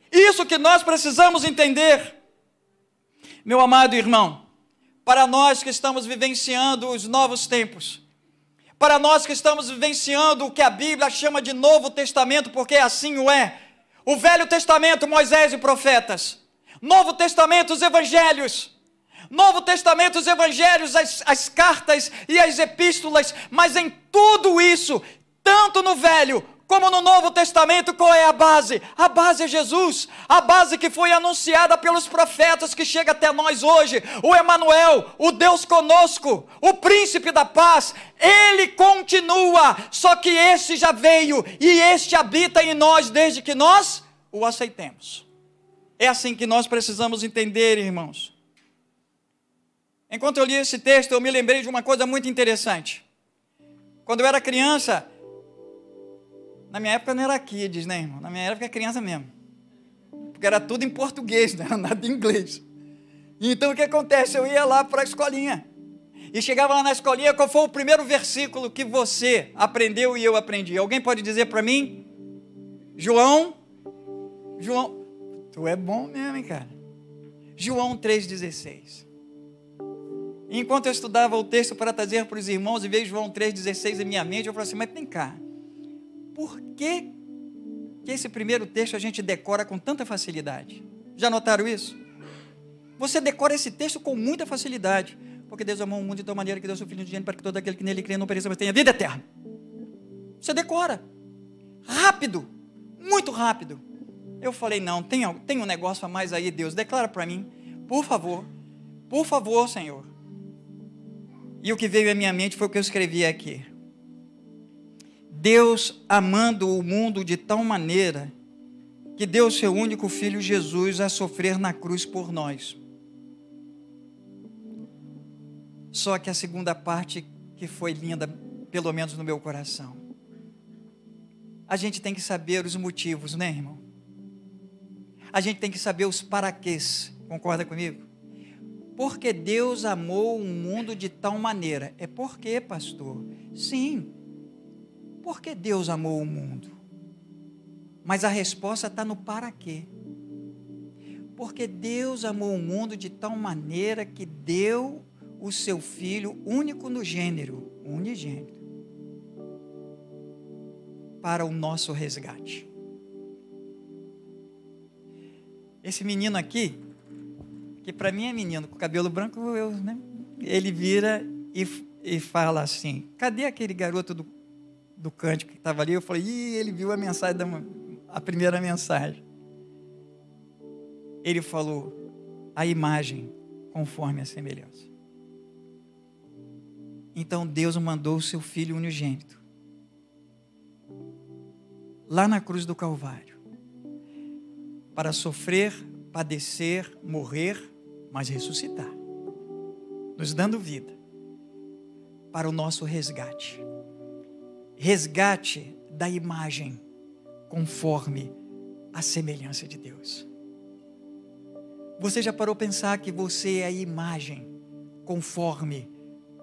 Isso que nós precisamos entender. Meu amado irmão, para nós que estamos vivenciando os novos tempos, para nós que estamos vivenciando o que a Bíblia chama de Novo Testamento, porque assim o é. O Velho Testamento, Moisés e profetas. Novo Testamento, os Evangelhos. Novo Testamento, os Evangelhos, as cartas e as epístolas. Mas em tudo isso, tanto no Velho como no Novo Testamento, qual é a base? A base é Jesus, a base que foi anunciada pelos profetas, que chega até nós hoje, o Emanuel, o Deus conosco, o príncipe da paz, ele continua, só que este já veio, e este habita em nós, desde que nós o aceitemos. É assim que nós precisamos entender, irmãos. Enquanto eu li esse texto, eu me lembrei de uma coisa muito interessante. Quando eu era criança, na minha época não era kids, né, irmão? Na minha época era criança mesmo. Porque era tudo em português, não era nada em inglês. Então o que acontece? Eu ia lá para a escolinha. E chegava lá na escolinha, qual foi o primeiro versículo que você aprendeu e eu aprendi? Alguém pode dizer para mim? João, tu é bom mesmo, hein, cara? João 3,16. Enquanto eu estudava o texto para trazer para os irmãos e veio João 3,16 em minha mente, eu falei assim, mas vem cá. Por que esse primeiro texto a gente decora com tanta facilidade? Já notaram isso? Você decora esse texto com muita facilidade. Porque Deus amou o mundo de tal maneira que deu seu Filho unigênito para que todo aquele que nele crê não pereça, mas tenha vida eterna. Você decora. Rápido. Muito rápido. Eu falei, não, tem um negócio a mais aí, Deus. Declara para mim. Por favor, Senhor. E o que veio à minha mente foi o que eu escrevi aqui. Deus amando o mundo de tal maneira que deu seu único Filho Jesus a sofrer na cruz por nós. Só que a segunda parte que foi linda, pelo menos no meu coração. A gente tem que saber os motivos, né, irmão? A gente tem que saber os paraquês. Concorda comigo? Porque Deus amou o mundo de tal maneira. É porque, pastor? Sim. Porque Deus amou o mundo. Mas a resposta está no para quê. Porque Deus amou o mundo de tal maneira que deu o seu Filho único no gênero, unigênito, para o nosso resgate. Esse menino aqui, que para mim é menino, com cabelo branco, né? Ele vira e fala assim, cadê aquele garoto do cântico que estava ali? Eu falei, ele viu a mensagem, a primeira mensagem. Ele falou, a imagem conforme a semelhança. Então Deus mandou o seu Filho unigênito lá na cruz do Calvário para sofrer, padecer, morrer, mas ressuscitar, nos dando vida para o nosso resgate. Resgate da imagem conforme a semelhança de Deus. Você já parou a pensar que você é a imagem conforme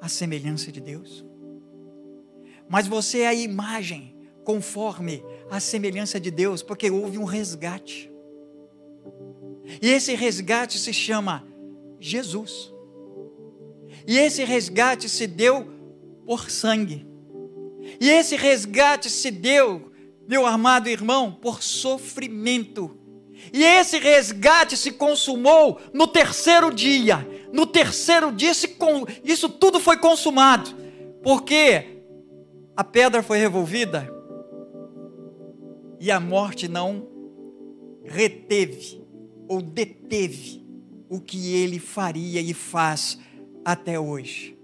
a semelhança de Deus? Mas você é a imagem conforme a semelhança de Deus, porque houve um resgate. E esse resgate se chama Jesus. E esse resgate se deu por sangue. E esse resgate se deu, meu amado irmão, por sofrimento. E esse resgate se consumou no terceiro dia. No terceiro dia isso tudo foi consumado. Porque a pedra foi revolvida e a morte não reteve ou deteve o que ele faria e faz até hoje.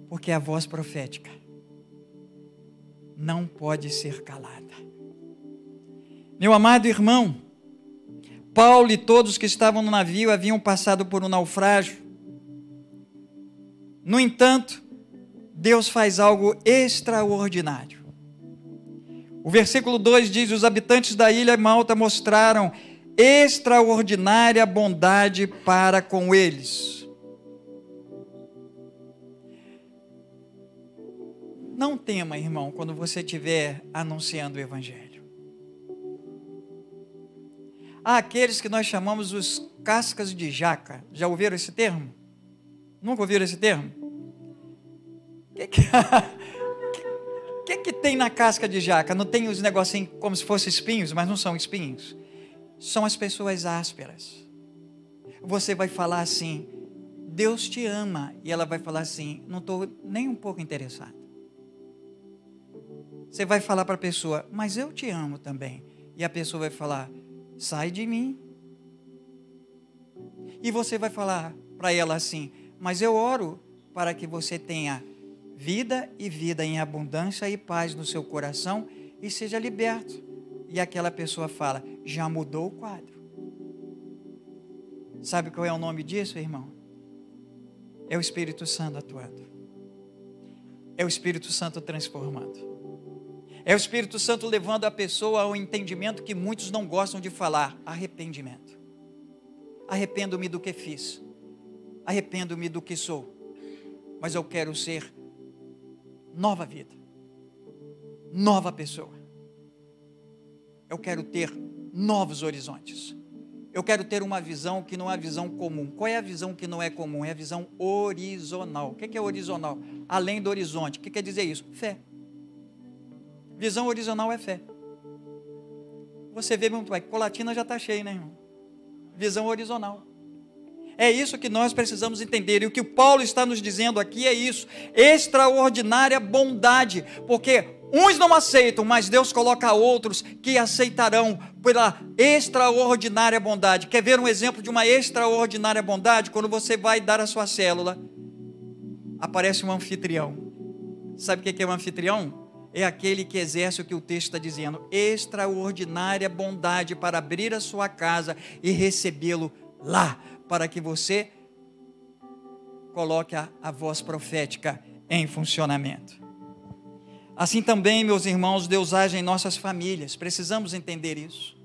Porque a voz profética não pode ser calada. Meu amado irmão, Paulo e todos que estavam no navio haviam passado por um naufrágio. No entanto, Deus faz algo extraordinário. O versículo 2 diz, os habitantes da ilha Malta mostraram extraordinária bondade para com eles. Não tema, irmão, quando você estiver anunciando o Evangelho. Há aqueles que nós chamamos os cascas de jaca. Já ouviram esse termo? Nunca ouviram esse termo? O que tem na casca de jaca? Não tem os negocinhos como se fossem espinhos, mas não são espinhos. São as pessoas ásperas. Você vai falar assim, Deus te ama. E ela vai falar assim, não estou nem um pouco interessado. Você vai falar para a pessoa, mas eu te amo também. E a pessoa vai falar, sai de mim. E você vai falar para ela assim, mas eu oro para que você tenha vida e vida em abundância e paz no seu coração e seja liberto. E aquela pessoa fala, já mudou o quadro. Sabe qual é o nome disso, irmão? É o Espírito Santo atuando. É o Espírito Santo transformando. É o Espírito Santo levando a pessoa ao entendimento que muitos não gostam de falar, arrependimento. Arrependo-me do que fiz. Arrependo-me do que sou. Mas eu quero ser nova vida. Nova pessoa. Eu quero ter novos horizontes. Eu quero ter uma visão que não é a visão comum. Qual é a visão que não é comum? É a visão horizontal. O que é horizontal? Além do horizonte. O que quer dizer isso? Fé. Visão horizontal é fé. Você vê, meu pai, Colatina já está cheia, né, irmão? Visão horizontal. É isso que nós precisamos entender. E o que o Paulo está nos dizendo aqui é isso. Extraordinária bondade. Porque uns não aceitam, mas Deus coloca outros que aceitarão pela extraordinária bondade. Quer ver um exemplo de uma extraordinária bondade? Quando você vai dar a sua célula, aparece um anfitrião. Sabe o que é um anfitrião? É aquele que exerce o que o texto está dizendo. Extraordinária bondade para abrir a sua casa e recebê-lo lá, para que você coloque a voz profética em funcionamento. Assim também, meus irmãos, Deus age em nossas famílias. Precisamos entender isso.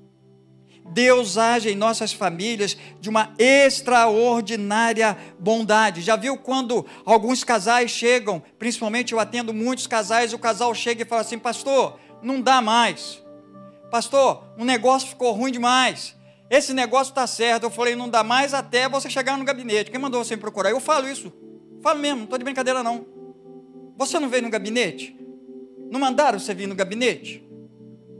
Deus age em nossas famílias de uma extraordinária bondade. Já viu quando alguns casais chegam, principalmente eu atendo muitos casais, o casal chega e fala assim, pastor, não dá mais. pastor, o negócio ficou ruim demais. Esse negócio está certo. Eu falei, não dá mais até você chegar no gabinete. Quem mandou você me procurar? Eu falo isso. Falo mesmo, não estou de brincadeira não. Você não veio no gabinete? Não mandaram você vir no gabinete?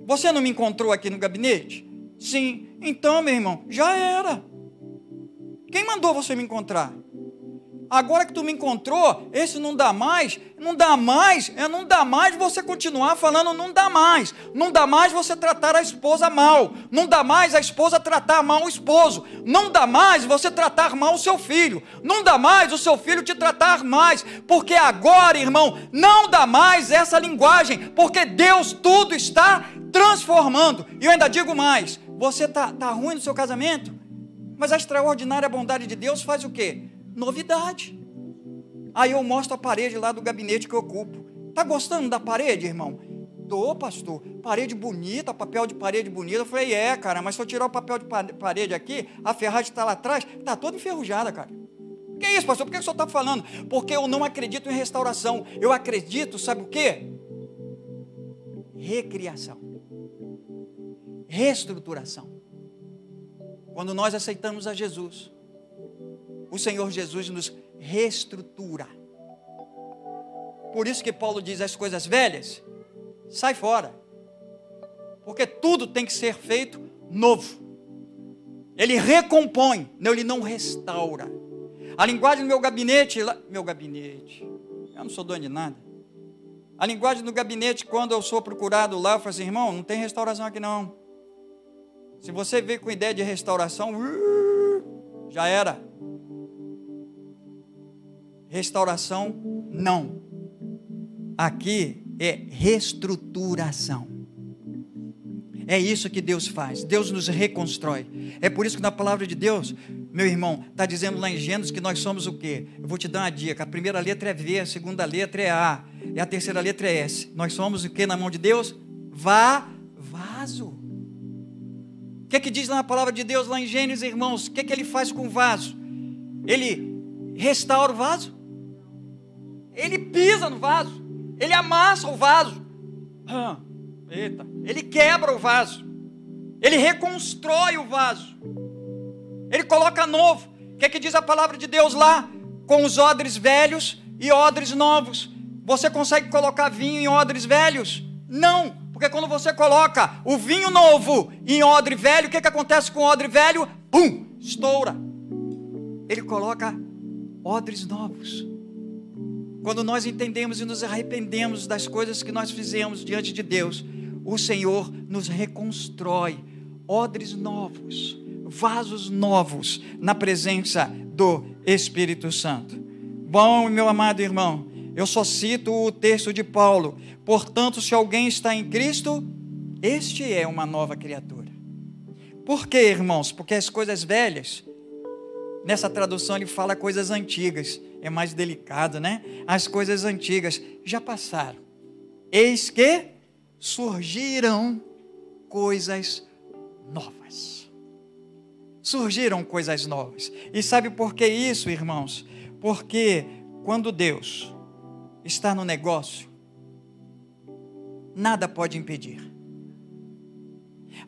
Você não me encontrou aqui no gabinete? Sim. Então, meu irmão, já era. Quem mandou você me encontrar? Agora que tu me encontrou, esse não dá mais você continuar falando não dá mais você tratar a esposa mal, não dá mais a esposa tratar mal o esposo, não dá mais você tratar mal o seu filho, não dá mais o seu filho te tratar mais, porque agora, irmão, não dá mais essa linguagem, porque Deus tudo está transformando. E eu ainda digo mais, você está ruim no seu casamento, mas a extraordinária bondade de Deus faz o quê? Novidade. Aí eu mostro a parede lá do gabinete que eu ocupo. Está gostando da parede, irmão? Tô, pastor. Parede bonita, papel de parede bonito. Eu falei, cara, mas se eu tirar o papel de parede aqui, a ferragem está lá atrás, está toda enferrujada, cara. Que isso, pastor? Por que o senhor está falando? Porque eu não acredito em restauração. Eu acredito, sabe o quê? Recriação. Reestruturação. Quando nós aceitamos a Jesus, o Senhor Jesus nos reestrutura. Por isso que Paulo diz, as coisas velhas, sai fora. Porque tudo tem que ser feito novo. Ele recompõe, não, ele não restaura. A linguagem do meu gabinete, eu não sou dono de nada. A linguagem do gabinete, quando eu sou procurado lá, eu falo assim, irmão, não tem restauração aqui não. Se você veio com ideia de restauração, já era. Restauração, não. Aqui é reestruturação. É isso que Deus faz. Deus nos reconstrói. É por isso que na palavra de Deus, meu irmão, está dizendo lá em Gênesis que nós somos o quê? Eu vou te dar uma dica. A primeira letra é V, a segunda letra é A, e a terceira letra é S. Nós somos o quê na mão de Deus? Vaso. O que diz na palavra de Deus lá em Gênesis, irmãos? O que ele faz com o vaso? Ele restaura o vaso? Ele pisa no vaso, ele amassa o vaso, ele quebra o vaso, ele reconstrói o vaso, ele coloca novo. O que diz a palavra de Deus lá? Com os odres velhos e odres novos. Você consegue colocar vinho em odres velhos? Não, porque quando você coloca o vinho novo em odre velho, o que acontece com o odre velho? Pum, estoura. Ele coloca odres novos. Quando nós entendemos e nos arrependemos das coisas que nós fizemos diante de Deus, o Senhor nos reconstrói odres novos, vasos novos, na presença do Espírito Santo. Bom, meu amado irmão, eu só cito o texto de Paulo. Portanto, se alguém está em Cristo, este é uma nova criatura. Por quê, irmãos? Porque as coisas velhas, nessa tradução ele fala coisas antigas, é mais delicado, né? As coisas antigas já passaram. Eis que surgiram coisas novas. Surgiram coisas novas. E sabe por que isso, irmãos? Porque quando Deus está no negócio, nada pode impedir.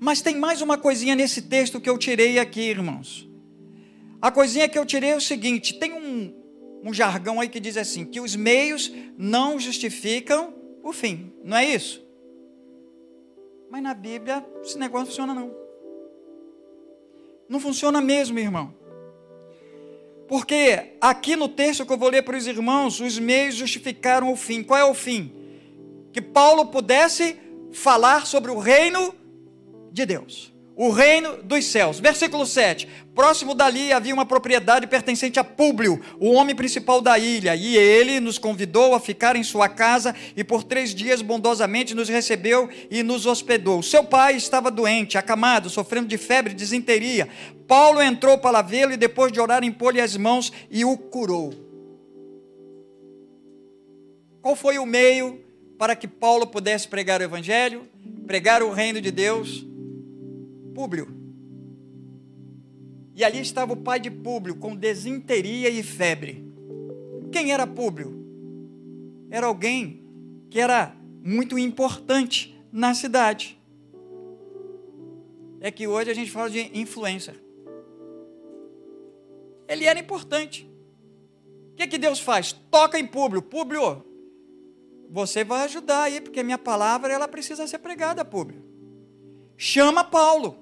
Mas tem mais uma coisinha nesse texto que eu tirei aqui, irmãos. A coisinha que eu tirei é o seguinte, tem um jargão aí que diz assim, que os meios não justificam o fim, não é isso? Mas na Bíblia esse negócio não funciona não. Não funciona mesmo, irmão. Porque aqui no texto que eu vou ler para os irmãos, os meios justificaram o fim. Qual é o fim? Que Paulo pudesse falar sobre o reino de Deus. O reino dos céus. Versículo 7. Próximo dali havia uma propriedade pertencente a Públio, o homem principal da ilha, e ele nos convidou a ficar em sua casa, e por 3 dias bondosamente nos recebeu e nos hospedou. Seu pai estava doente, acamado, sofrendo de febre e disenteria. Paulo entrou para vê-lo, e depois de orar, impôs-lhe as mãos e o curou. Qual foi o meio para que Paulo pudesse pregar o evangelho, pregar o reino de Deus? Públio. E ali estava o pai de Públio com disenteria e febre. Quem era Públio? Era alguém que era muito importante na cidade. é que hoje a gente fala de influencer. Ele era importante. O que Deus faz? Toca em Públio. Públio, você vai ajudar aí, porque minha palavra ela precisa ser pregada, Públio. Chama Paulo.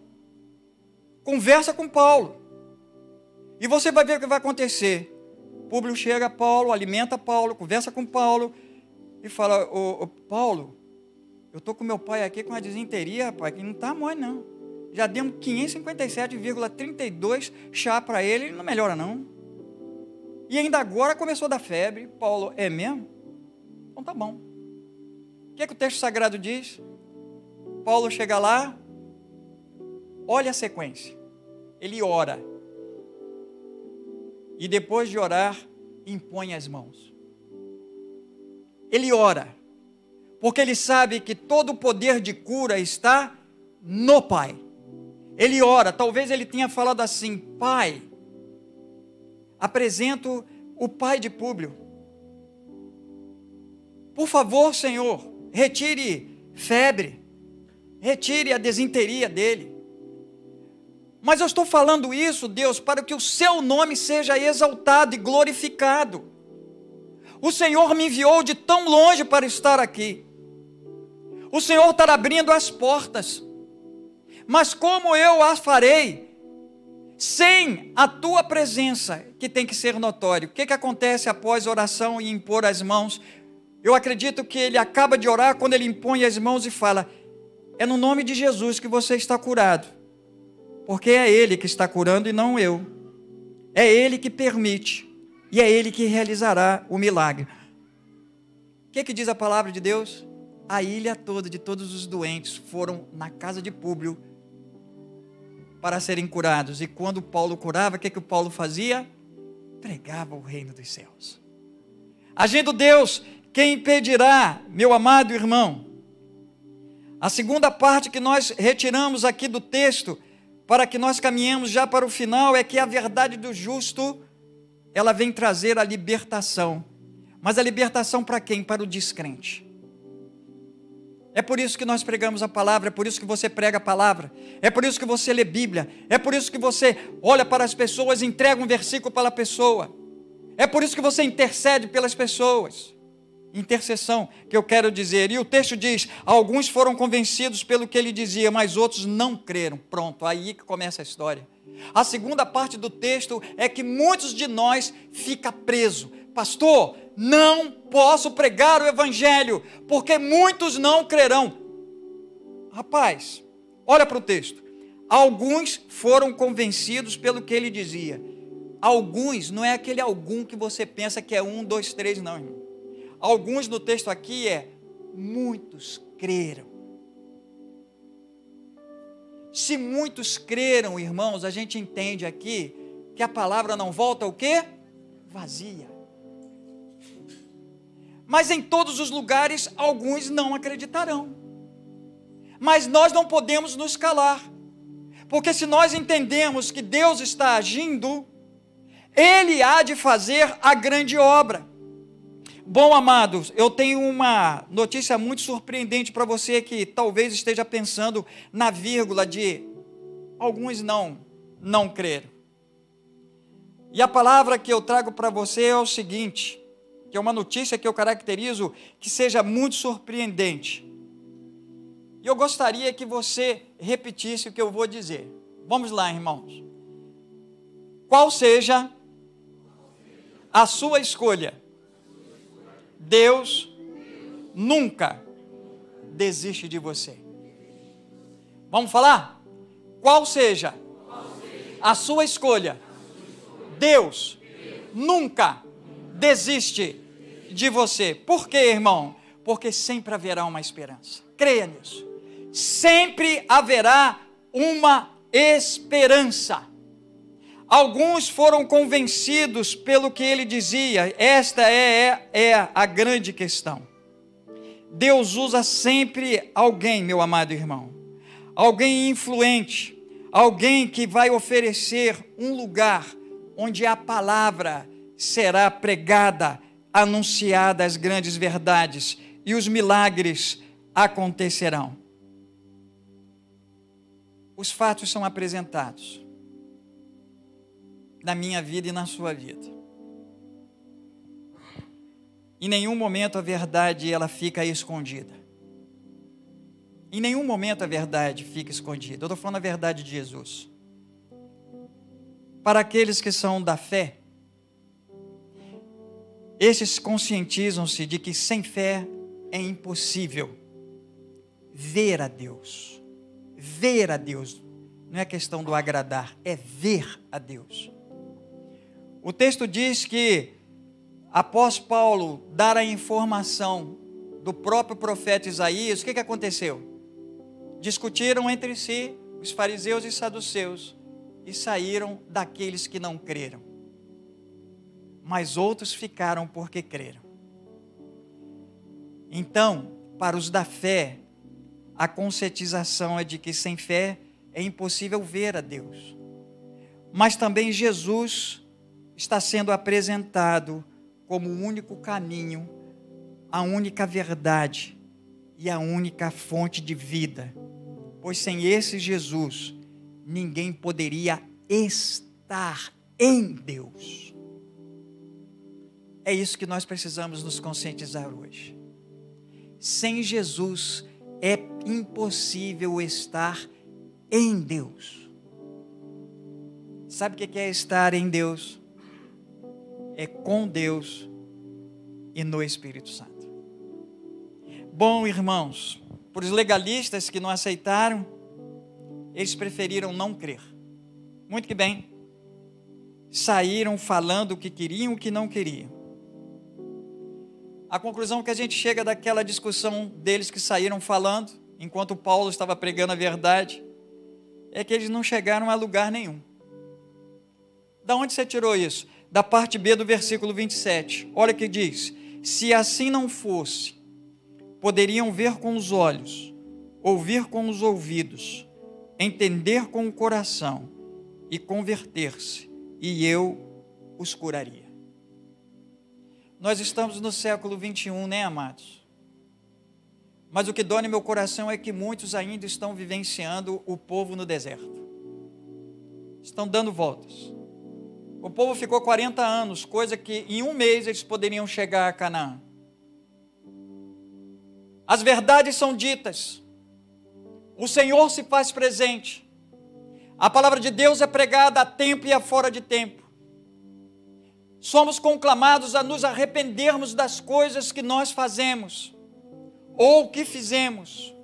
Conversa com Paulo. E você vai ver o que vai acontecer. Públio chega a Paulo, alimenta Paulo, conversa com Paulo e fala: ô Paulo, eu estou com meu pai aqui com uma disenteria, rapaz, que não está mole não. Já demos 557,32 chá para ele, ele não melhora não. E ainda agora começou a dar febre. Paulo, é mesmo? Então tá bom. O que o texto sagrado diz? Paulo chega lá, olha a sequência. Ele ora. E depois de orar, impõe as mãos. Ele ora, porque ele sabe que todo o poder de cura está no Pai. Ele ora, talvez ele tenha falado assim: Pai, apresento o pai de Públio. Por favor, Senhor, retire febre, retire a desenteria dele. Mas eu estou falando isso, Deus, para que o seu nome seja exaltado e glorificado. O Senhor me enviou de tão longe para estar aqui. O Senhor está abrindo as portas. Mas como eu as farei sem a tua presença, que tem que ser notório? O que acontece após oração e impor as mãos? Eu acredito que ele acaba de orar quando ele impõe as mãos e fala: é no nome de Jesus que você está curado. Porque é Ele que está curando e não eu. É Ele que permite. E é Ele que realizará o milagre. O que diz a palavra de Deus? A ilha toda de todos os doentes foram na casa de Públio para serem curados. E quando Paulo curava, o que o Paulo fazia? Pregava o reino dos céus. Agindo Deus, quem impedirá, meu amado irmão? A segunda parte que nós retiramos aqui do texto, para que nós caminhemos já para o final, é que a verdade do justo, ela vem trazer a libertação. Mas a libertação para quem? Para o descrente. É por isso que nós pregamos a palavra, é por isso que você prega a palavra, é por isso que você lê Bíblia, é por isso que você olha para as pessoas e entrega um versículo para a pessoa, é por isso que você intercede pelas pessoas. Intercessão, que eu quero dizer. E o texto diz: alguns foram convencidos pelo que ele dizia, mas outros não creram. Pronto, aí que começa a história. A segunda parte do texto é que muitos de nós ficam presos. Pastor, não posso pregar o evangelho, porque muitos não crerão. Rapaz, olha para o texto. Alguns foram convencidos pelo que ele dizia. Alguns, não é aquele algum que você pensa que é 1, 2, 3, não, irmão. Alguns no texto aqui é: muitos creram. Se muitos creram, irmãos, a gente entende aqui que a palavra não volta o quê? Vazia. Mas em todos os lugares, alguns não acreditarão. Mas nós não podemos nos calar, porque se nós entendemos que Deus está agindo, Ele há de fazer a grande obra. Bom, amados, eu tenho uma notícia muito surpreendente para você que talvez esteja pensando na vírgula de alguns não creram. E a palavra que eu trago para você é o seguinte, que é uma notícia que eu caracterizo que seja muito surpreendente. E eu gostaria que você repetisse o que eu vou dizer. Vamos lá, irmãos. Qual seja a sua escolha, Deus nunca desiste de você. Vamos falar? Qual seja a sua escolha, Deus nunca desiste de você. Por quê, irmão? Porque sempre haverá uma esperança. Creia nisso. Sempre haverá uma esperança. Alguns foram convencidos pelo que ele dizia. Esta é a grande questão. Deus usa sempre alguém, meu amado irmão. Alguém influente. Alguém que vai oferecer um lugar onde a palavra será pregada, anunciada as grandes verdades e os milagres acontecerão. os fatos são apresentados na minha vida e na sua vida. Em nenhum momento a verdade ela fica escondida. Em nenhum momento a verdade fica escondida. Eu estou falando a verdade de Jesus. Para aqueles que são da fé, estes conscientizam-se de que sem fé é impossível ver a Deus. Ver a Deus. Não é questão do agradar, é ver a Deus. O texto diz que, após Paulo dar a informação do próprio profeta Isaías, o que aconteceu? Discutiram entre si os fariseus e saduceus e saíram daqueles que não creram. Mas outros ficaram porque creram. Então, para os da fé, a conscientização é de que sem fé é impossível ver a Deus. Mas também Jesus está sendo apresentado como o único caminho, a única verdade e a única fonte de vida. Pois sem esse Jesus, ninguém poderia estar em Deus. É isso que nós precisamos nos conscientizar hoje. Sem Jesus, é impossível estar em Deus. Sabe o que é estar em Deus? É com Deus e no Espírito Santo. Bom, irmãos, para os legalistas que não aceitaram, eles preferiram não crer. Muito que bem, saíram falando o que queriam e o que não queriam. A conclusão que a gente chega daquela discussão deles que saíram falando, enquanto Paulo estava pregando a verdade, é que eles não chegaram a lugar nenhum. Da onde você tirou isso? Da parte B do versículo 27. Olha o que diz: se assim não fosse, poderiam ver com os olhos, ouvir com os ouvidos, entender com o coração e converter-se, e eu os curaria. Nós estamos no século 21, né, amados? Mas o que dói no meu coração é que muitos ainda estão vivenciando o povo no deserto. Estão dando voltas. O povo ficou 40 anos, coisa que em um mês eles poderiam chegar a Canaã. As verdades são ditas. O Senhor se faz presente. A palavra de Deus é pregada a tempo e a fora de tempo. Somos conclamados a nos arrependermos das coisas que nós fazemos ou que fizemos.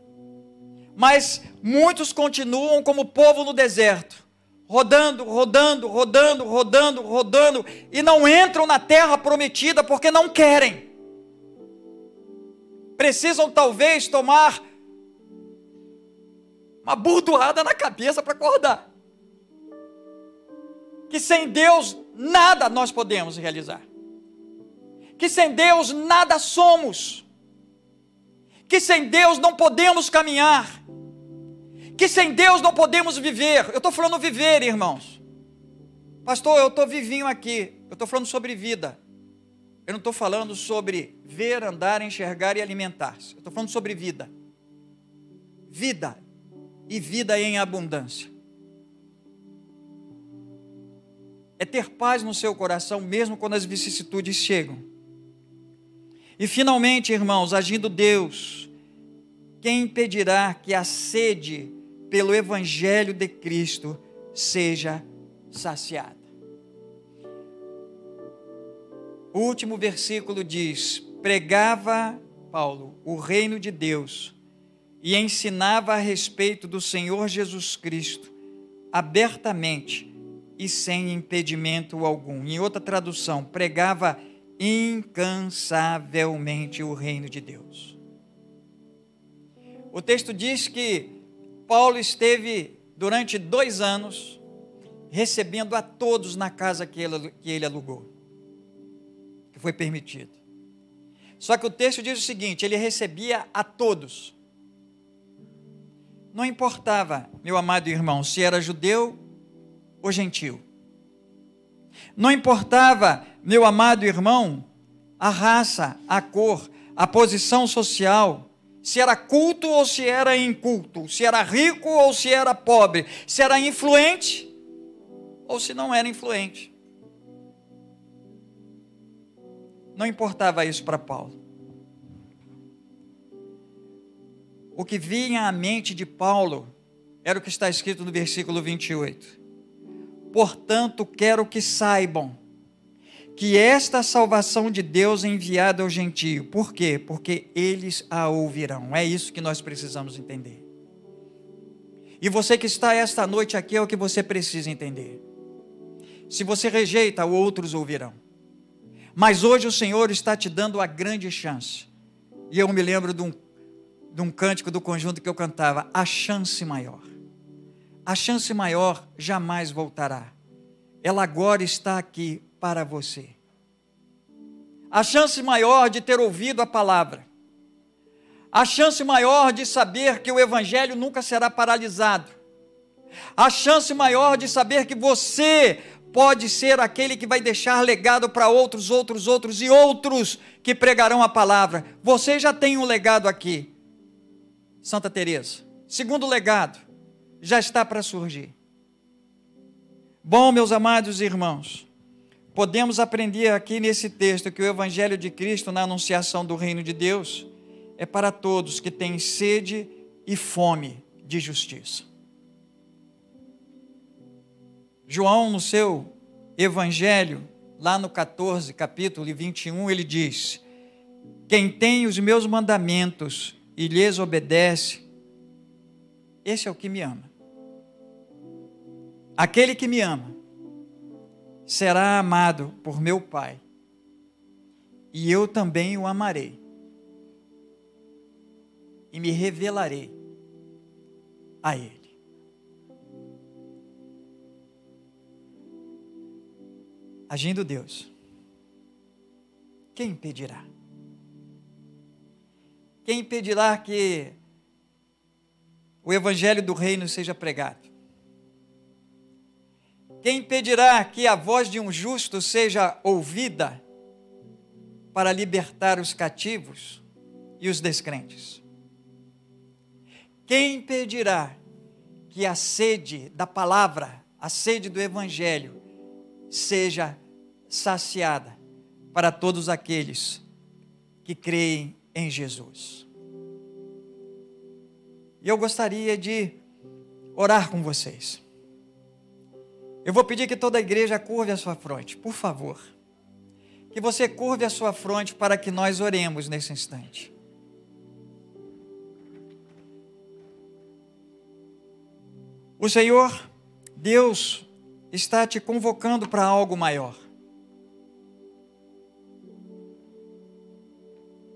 Mas muitos continuam como o povo no deserto, rodando, e não entram na terra prometida porque não querem. Precisam talvez tomar uma burdoada na cabeça para acordar. Que sem Deus nada nós podemos realizar. Que sem Deus nada somos. Que sem Deus não podemos caminhar. Que sem Deus não podemos viver. Eu estou falando viver, irmãos. Pastor, eu estou vivinho aqui. Eu estou falando sobre vida. Eu não estou falando sobre ver, andar, enxergar e alimentar-se. Eu estou falando sobre vida. Vida. E vida em abundância. É ter paz no seu coração, mesmo quando as vicissitudes chegam. E finalmente, irmãos, agindo Deus, quem impedirá que a sede pelo Evangelho de Cristo seja saciada? O último versículo diz: pregava Paulo o reino de Deus e ensinava a respeito do Senhor Jesus Cristo abertamente e sem impedimento algum. Em outra tradução, pregava incansavelmente o reino de Deus. O texto diz que Paulo esteve durante 2 anos recebendo a todos na casa que ele alugou, que foi permitido. Só que o texto diz o seguinte: ele recebia a todos. Não importava, meu amado irmão, se era judeu ou gentil. Não importava, meu amado irmão, a raça, a cor, a posição social, se era culto ou se era inculto, se era rico ou se era pobre, se era influente ou se não era influente. Não importava isso para Paulo. O que vinha à mente de Paulo era o que está escrito no versículo 28. Portanto, quero que saibam que esta salvação de Deus é enviada ao gentio. Por quê? Porque eles a ouvirão. É isso que nós precisamos entender. E você que está esta noite aqui é o que você precisa entender. Se você rejeita, outros ouvirão. Mas hoje o Senhor está te dando a grande chance. E eu me lembro de um cântico do conjunto que eu cantava, a chance maior. A chance maior jamais voltará. Ela agora está aqui para você. A chance maior de ter ouvido a palavra. A chance maior de saber que o evangelho nunca será paralisado. A chance maior de saber que você pode ser aquele que vai deixar legado para outros e outros que pregarão a palavra. Você já tem um legado aqui, Santa Teresa. Segundo legado, já está para surgir. Bom, meus amados irmãos, podemos aprender aqui nesse texto que o Evangelho de Cristo na anunciação do reino de Deus é para todos que têm sede e fome de justiça. João, no seu Evangelho, lá no 14, capítulo 21, ele diz: quem tem os meus mandamentos e lhes obedece, esse é o que me ama. Aquele que me ama será amado por meu Pai, e eu também o amarei, e me revelarei a ele. Agindo Deus, quem impedirá? Quem impedirá que o Evangelho do Reino seja pregado? Quem impedirá que a voz de um justo seja ouvida para libertar os cativos e os descrentes? Quem impedirá que a sede da palavra, a sede do Evangelho, seja saciada para todos aqueles que creem em Jesus? E eu gostaria de orar com vocês. Eu vou pedir que toda a igreja curve a sua fronte, por favor. Que você curve a sua fronte para que nós oremos nesse instante. O Senhor, Deus, está te convocando para algo maior.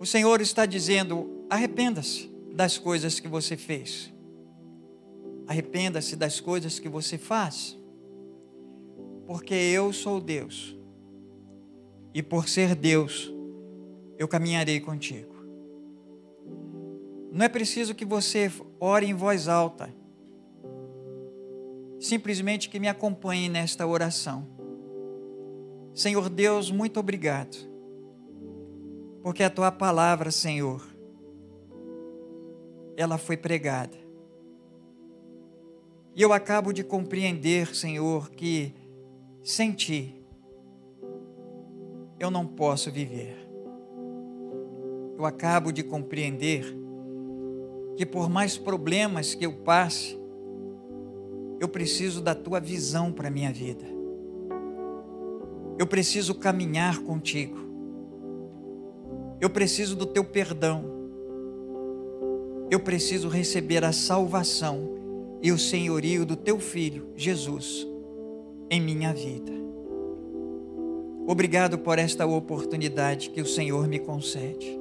O Senhor está dizendo: arrependa-se das coisas que você fez. Arrependa-se das coisas que você faz. Porque eu sou Deus. E por ser Deus, eu caminharei contigo. Não é preciso que você ore em voz alta. Simplesmente que me acompanhe nesta oração. Senhor Deus, muito obrigado. Porque a tua palavra, Senhor, ela foi pregada. E eu acabo de compreender, Senhor, que sem ti eu não posso viver. Eu acabo de compreender que por mais problemas que eu passe, eu preciso da tua visão para a minha vida. Eu preciso caminhar contigo. Eu preciso do teu perdão. Eu preciso receber a salvação e o senhorio do teu Filho, Jesus, em minha vida. Obrigado por esta oportunidade que o Senhor me concede.